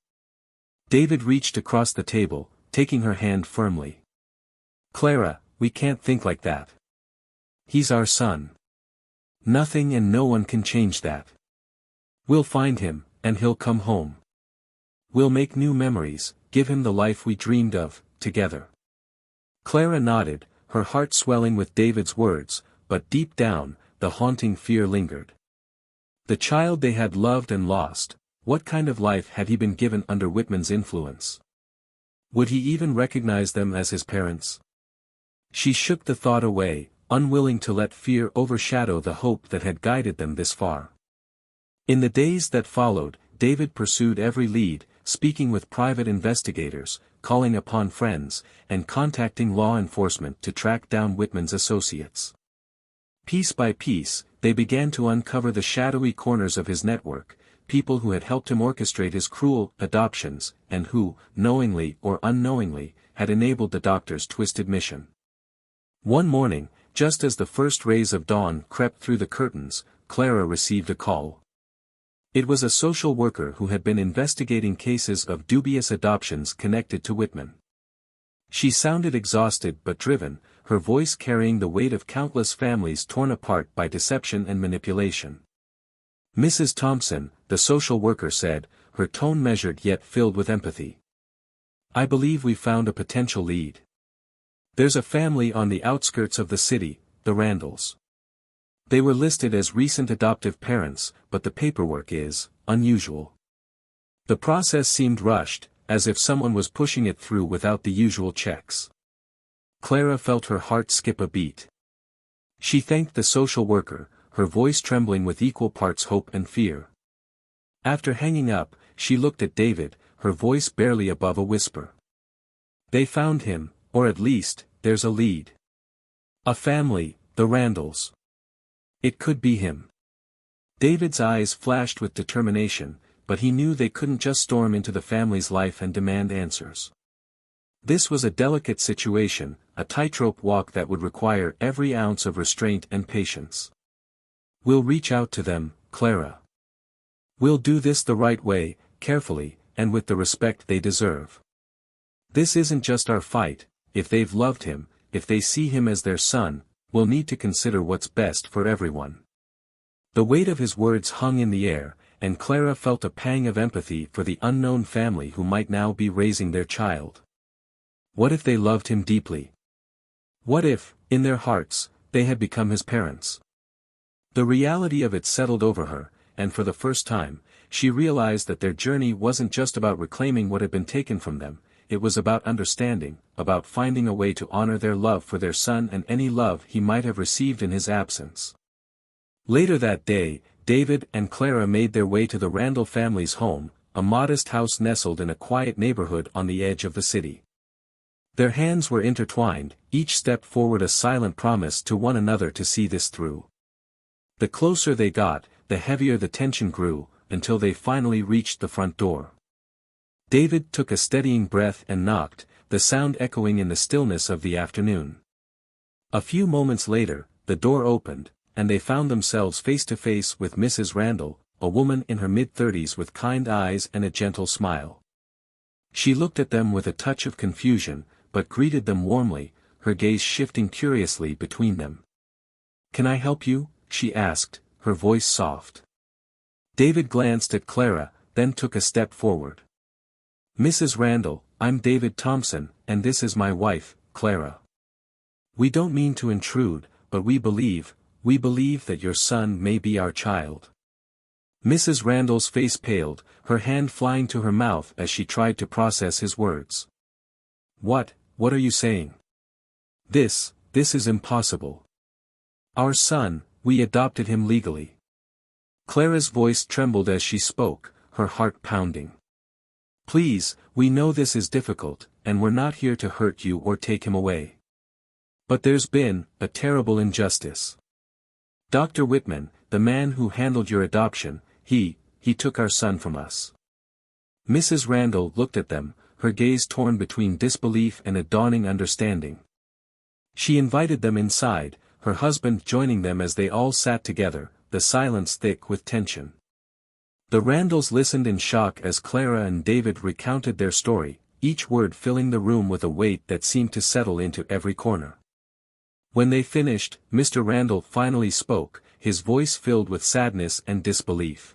David reached across the table, taking her hand firmly. "Clara, we can't think like that. He's our son. Nothing and no one can change that. We'll find him, and he'll come home. We'll make new memories, give him the life we dreamed of, together." Clara nodded, her heart swelling with David's words, but deep down, the haunting fear lingered. The child they had loved and lost, what kind of life had he been given under Whitman's influence? Would he even recognize them as his parents? She shook the thought away, unwilling to let fear overshadow the hope that had guided them this far. In the days that followed, David pursued every lead, speaking with private investigators, calling upon friends, and contacting law enforcement to track down Whitman's associates. Piece by piece, they began to uncover the shadowy corners of his network, people who had helped him orchestrate his cruel adoptions, and who, knowingly or unknowingly, had enabled the doctor's twisted mission. One morning, just as the first rays of dawn crept through the curtains, Clara received a call. It was a social worker who had been investigating cases of dubious adoptions connected to Whitman. She sounded exhausted but driven, her voice carrying the weight of countless families torn apart by deception and manipulation. "Mrs. Thompson," the social worker said, her tone measured yet filled with empathy. "I believe we found a potential lead. There's a family on the outskirts of the city, the Randalls. They were listed as recent adoptive parents, but the paperwork is unusual. The process seemed rushed, as if someone was pushing it through without the usual checks." Clara felt her heart skip a beat. She thanked the social worker, her voice trembling with equal parts hope and fear. After hanging up, she looked at David, her voice barely above a whisper. "They found him, or at least, there's a lead. A family, the Randalls. It could be him." David's eyes flashed with determination, but he knew they couldn't just storm into the family's life and demand answers. This was a delicate situation, a tightrope walk that would require every ounce of restraint and patience. "We'll reach out to them, Clara. We'll do this the right way, carefully, and with the respect they deserve. This isn't just our fight. If they've loved him, if they see him as their son, we'll need to consider what's best for everyone." The weight of his words hung in the air, and Clara felt a pang of empathy for the unknown family who might now be raising their child. What if they loved him deeply? What if, in their hearts, they had become his parents? The reality of it settled over her, and for the first time, she realized that their journey wasn't just about reclaiming what had been taken from them, it was about understanding, about finding a way to honor their love for their son and any love he might have received in his absence. Later that day, David and Clara made their way to the Randall family's home, a modest house nestled in a quiet neighborhood on the edge of the city. Their hands were intertwined, each step forward a silent promise to one another to see this through. The closer they got, the heavier the tension grew, until they finally reached the front door. David took a steadying breath and knocked, the sound echoing in the stillness of the afternoon. A few moments later, the door opened, and they found themselves face to face with Mrs. Randall, a woman in her mid-30s with kind eyes and a gentle smile. She looked at them with a touch of confusion, but greeted them warmly, her gaze shifting curiously between them. "Can I help you?" she asked, her voice soft. David glanced at Clara, then took a step forward. "Mrs. Randall, I'm David Thompson, and this is my wife, Clara. We don't mean to intrude, but we believe that your son may be our child." Mrs. Randall's face paled, her hand flying to her mouth as she tried to process his words. What are you saying? This is impossible. Our son, we adopted him legally." Clara's voice trembled as she spoke, her heart pounding. "Please, we know this is difficult, and we're not here to hurt you or take him away. But there's been a terrible injustice. Dr. Whitman, the man who handled your adoption, he took our son from us." Mrs. Randall looked at them, her gaze torn between disbelief and a dawning understanding. She invited them inside, her husband joining them as they all sat together, the silence thick with tension. The Randalls listened in shock as Clara and David recounted their story, each word filling the room with a weight that seemed to settle into every corner. When they finished, Mr. Randall finally spoke, his voice filled with sadness and disbelief.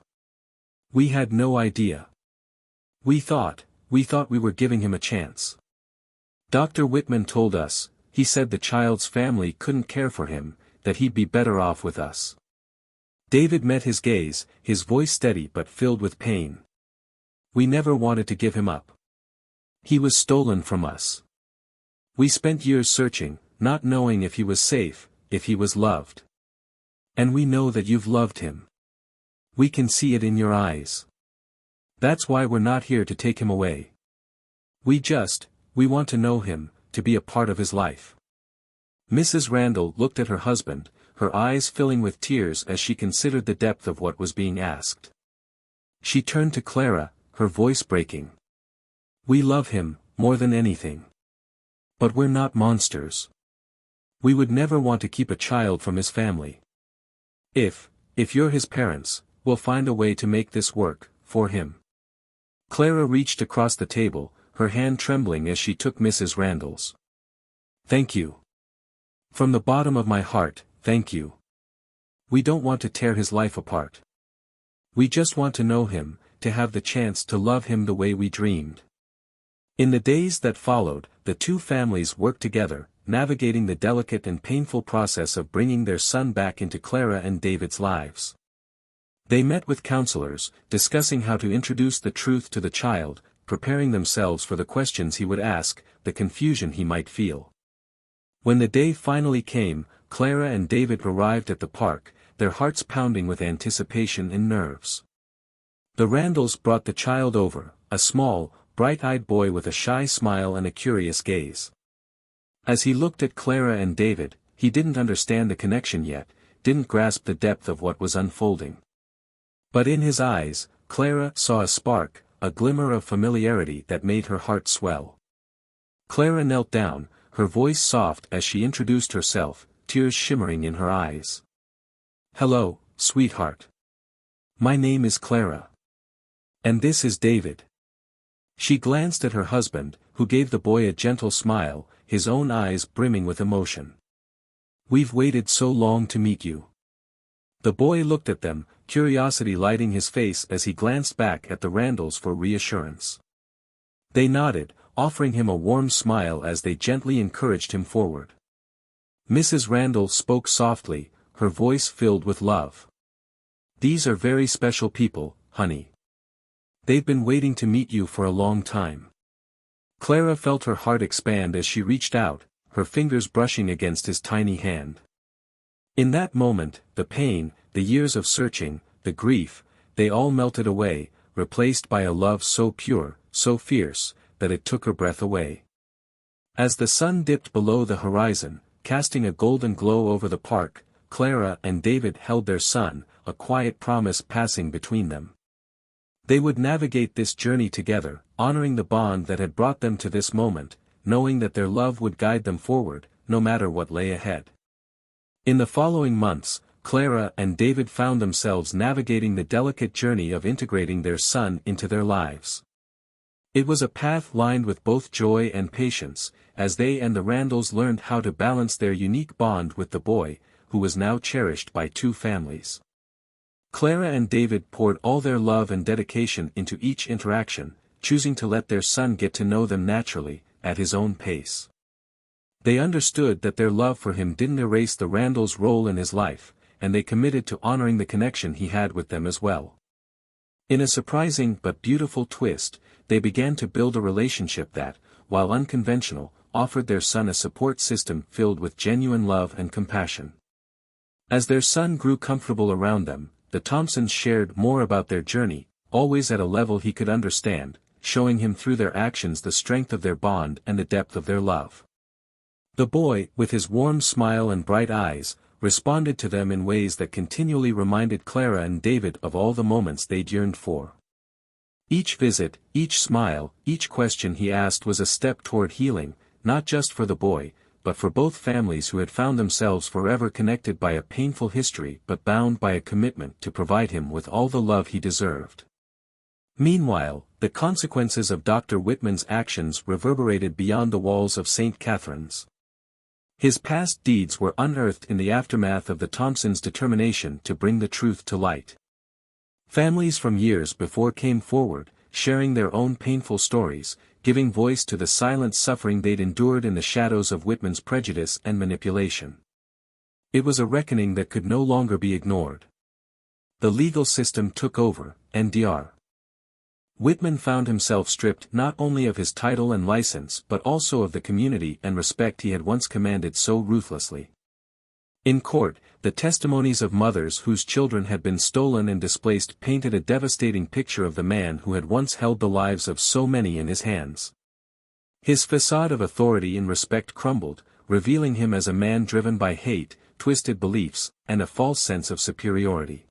"We had no idea. We thought we were giving him a chance. Dr. Whitman told us, he said the child's family couldn't care for him, that he'd be better off with us." David met his gaze, his voice steady but filled with pain. "We never wanted to give him up. He was stolen from us. We spent years searching, not knowing if he was safe, if he was loved. And we know that you've loved him. We can see it in your eyes. That's why we're not here to take him away. We want to know him, to be a part of his life." Mrs. Randall looked at her husband, her eyes filling with tears as she considered the depth of what was being asked. She turned to Clara, her voice breaking. "We love him, more than anything. But we're not monsters. We would never want to keep a child from his family. If you're his parents, we'll find a way to make this work, for him." Clara reached across the table, her hand trembling as she took Mrs. Randall's. "Thank you. From the bottom of my heart, thank you. We don't want to tear his life apart. We just want to know him, to have the chance to love him the way we dreamed." In the days that followed, the two families worked together, navigating the delicate and painful process of bringing their son back into Clara and David's lives. They met with counselors, discussing how to introduce the truth to the child, preparing themselves for the questions he would ask, the confusion he might feel. When the day finally came, Clara and David arrived at the park, their hearts pounding with anticipation and nerves. The Randalls brought the child over, a small, bright-eyed boy with a shy smile and a curious gaze. As he looked at Clara and David, he didn't understand the connection yet, didn't grasp the depth of what was unfolding. But in his eyes, Clara saw a spark, a glimmer of familiarity that made her heart swell. Clara knelt down, her voice soft as she introduced herself, tears shimmering in her eyes. "Hello, sweetheart. My name is Clara. And this is David." She glanced at her husband, who gave the boy a gentle smile, his own eyes brimming with emotion. "We've waited so long to meet you." The boy looked at them, curiosity lighting his face as he glanced back at the Randalls for reassurance. They nodded, offering him a warm smile as they gently encouraged him forward. Mrs. Randall spoke softly, her voice filled with love. "These are very special people, honey. They've been waiting to meet you for a long time." Clara felt her heart expand as she reached out, her fingers brushing against his tiny hand. In that moment, the pain, the years of searching, the grief, they all melted away, replaced by a love so pure, so fierce, that it took her breath away. As the sun dipped below the horizon, casting a golden glow over the park, Clara and David held their son, a quiet promise passing between them. They would navigate this journey together, honoring the bond that had brought them to this moment, knowing that their love would guide them forward, no matter what lay ahead. In the following months, Clara and David found themselves navigating the delicate journey of integrating their son into their lives. It was a path lined with both joy and patience, as they and the Randalls learned how to balance their unique bond with the boy, who was now cherished by two families. Clara and David poured all their love and dedication into each interaction, choosing to let their son get to know them naturally, at his own pace. They understood that their love for him didn't erase the Randalls' role in his life, and they committed to honoring the connection he had with them as well. In a surprising but beautiful twist, they began to build a relationship that, while unconventional, offered their son a support system filled with genuine love and compassion. As their son grew comfortable around them, the Thompsons shared more about their journey, always at a level he could understand, showing him through their actions the strength of their bond and the depth of their love. The boy, with his warm smile and bright eyes, responded to them in ways that continually reminded Clara and David of all the moments they'd yearned for. Each visit, each smile, each question he asked was a step toward healing, not just for the boy, but for both families who had found themselves forever connected by a painful history but bound by a commitment to provide him with all the love he deserved. Meanwhile, the consequences of Dr. Whitman's actions reverberated beyond the walls of St. Catherine's. His past deeds were unearthed in the aftermath of the Thompsons' determination to bring the truth to light. Families from years before came forward, sharing their own painful stories, giving voice to the silent suffering they'd endured in the shadows of Whitman's prejudice and manipulation. It was a reckoning that could no longer be ignored. The legal system took over, and Dr. Whitman found himself stripped not only of his title and license but also of the community and respect he had once commanded so ruthlessly. In court, the testimonies of mothers whose children had been stolen and displaced painted a devastating picture of the man who had once held the lives of so many in his hands. His facade of authority and respect crumbled, revealing him as a man driven by hate, twisted beliefs, and a false sense of superiority.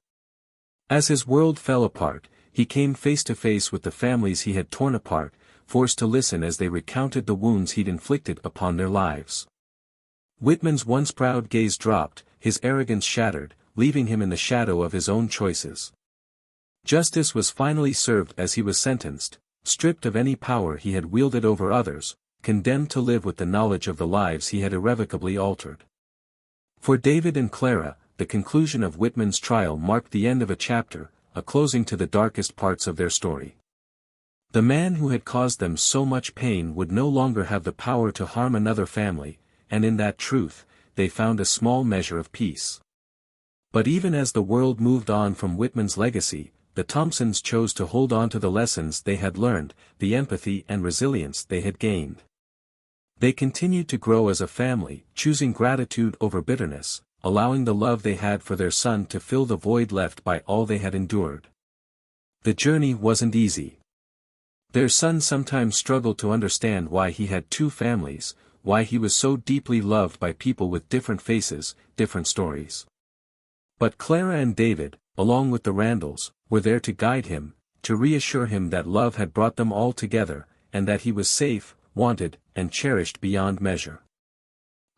As his world fell apart, he came face to face with the families he had torn apart, forced to listen as they recounted the wounds he'd inflicted upon their lives. Whitman's once proud gaze dropped, his arrogance shattered, leaving him in the shadow of his own choices. Justice was finally served as he was sentenced, stripped of any power he had wielded over others, condemned to live with the knowledge of the lives he had irrevocably altered. For David and Clara, the conclusion of Whitman's trial marked the end of a chapter, a closing to the darkest parts of their story. The man who had caused them so much pain would no longer have the power to harm another family, and in that truth, they found a small measure of peace. But even as the world moved on from Whitman's legacy, the Thompsons chose to hold on to the lessons they had learned, the empathy and resilience they had gained. They continued to grow as a family, choosing gratitude over bitterness, allowing the love they had for their son to fill the void left by all they had endured. The journey wasn't easy. Their son sometimes struggled to understand why he had two families, why he was so deeply loved by people with different faces, different stories. But Clara and David, along with the Randalls, were there to guide him, to reassure him that love had brought them all together, and that he was safe, wanted, and cherished beyond measure.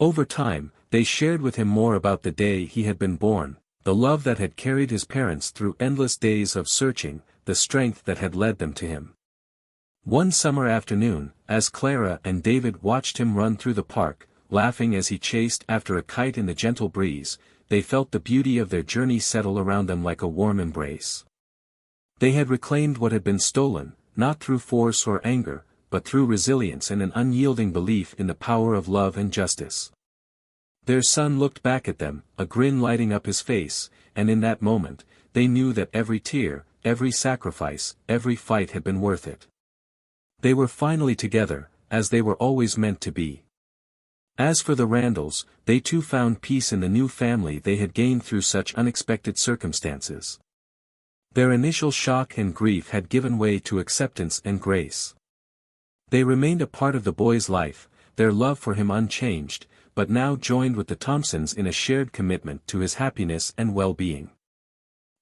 Over time, they shared with him more about the day he had been born, the love that had carried his parents through endless days of searching, the strength that had led them to him. One summer afternoon, as Clara and David watched him run through the park, laughing as he chased after a kite in the gentle breeze, they felt the beauty of their journey settle around them like a warm embrace. They had reclaimed what had been stolen, not through force or anger, but through resilience and an unyielding belief in the power of love and justice. Their son looked back at them, a grin lighting up his face, and in that moment, they knew that every tear, every sacrifice, every fight had been worth it. They were finally together, as they were always meant to be. As for the Randalls, they too found peace in the new family they had gained through such unexpected circumstances. Their initial shock and grief had given way to acceptance and grace. They remained a part of the boy's life, their love for him unchanged, but now joined with the Thompsons in a shared commitment to his happiness and well-being.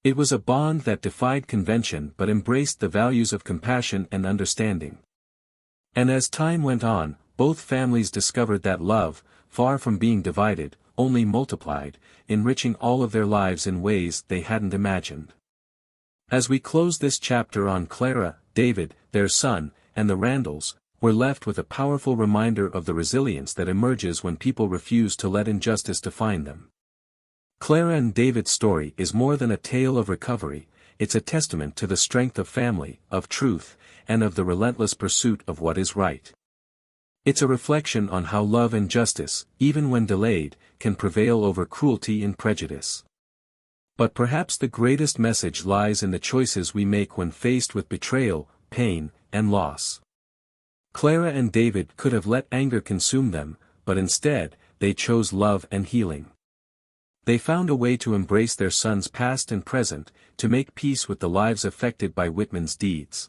It was a bond that defied convention but embraced the values of compassion and understanding. And as time went on, both families discovered that love, far from being divided, only multiplied, enriching all of their lives in ways they hadn't imagined. As we close this chapter on Clara, David, their son, and the Randalls, we're left with a powerful reminder of the resilience that emerges when people refuse to let injustice define them. Clara and David's story is more than a tale of recovery, it's a testament to the strength of family, of truth, and of the relentless pursuit of what is right. It's a reflection on how love and justice, even when delayed, can prevail over cruelty and prejudice. But perhaps the greatest message lies in the choices we make when faced with betrayal, pain, and loss. Clara and David could have let anger consume them, but instead, they chose love and healing. They found a way to embrace their son's past and present, to make peace with the lives affected by Whitman's deeds.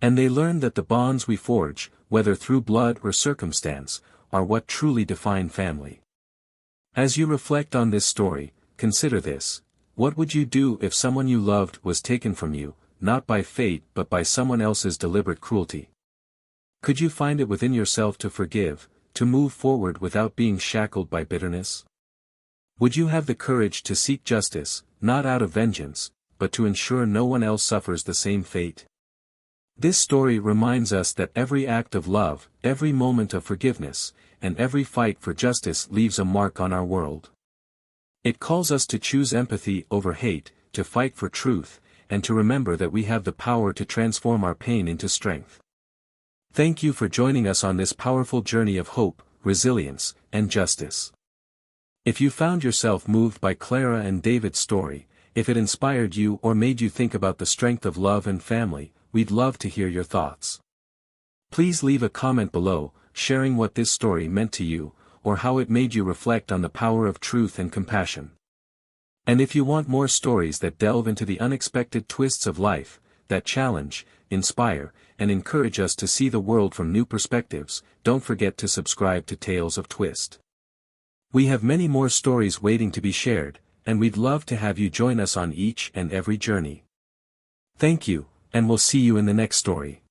And they learned that the bonds we forge, whether through blood or circumstance, are what truly define family. As you reflect on this story, consider this: what would you do if someone you loved was taken from you, not by fate but by someone else's deliberate cruelty? Could you find it within yourself to forgive, to move forward without being shackled by bitterness? Would you have the courage to seek justice, not out of vengeance, but to ensure no one else suffers the same fate? This story reminds us that every act of love, every moment of forgiveness, and every fight for justice leaves a mark on our world. It calls us to choose empathy over hate, to fight for truth, and to remember that we have the power to transform our pain into strength. Thank you for joining us on this powerful journey of hope, resilience, and justice. If you found yourself moved by Clara and David's story, if it inspired you or made you think about the strength of love and family, we'd love to hear your thoughts. Please leave a comment below, sharing what this story meant to you, or how it made you reflect on the power of truth and compassion. And if you want more stories that delve into the unexpected twists of life, that challenge, inspire, and encourage us to see the world from new perspectives, don't forget to subscribe to Tales of Twist. We have many more stories waiting to be shared, and we'd love to have you join us on each and every journey. Thank you, and we'll see you in the next story.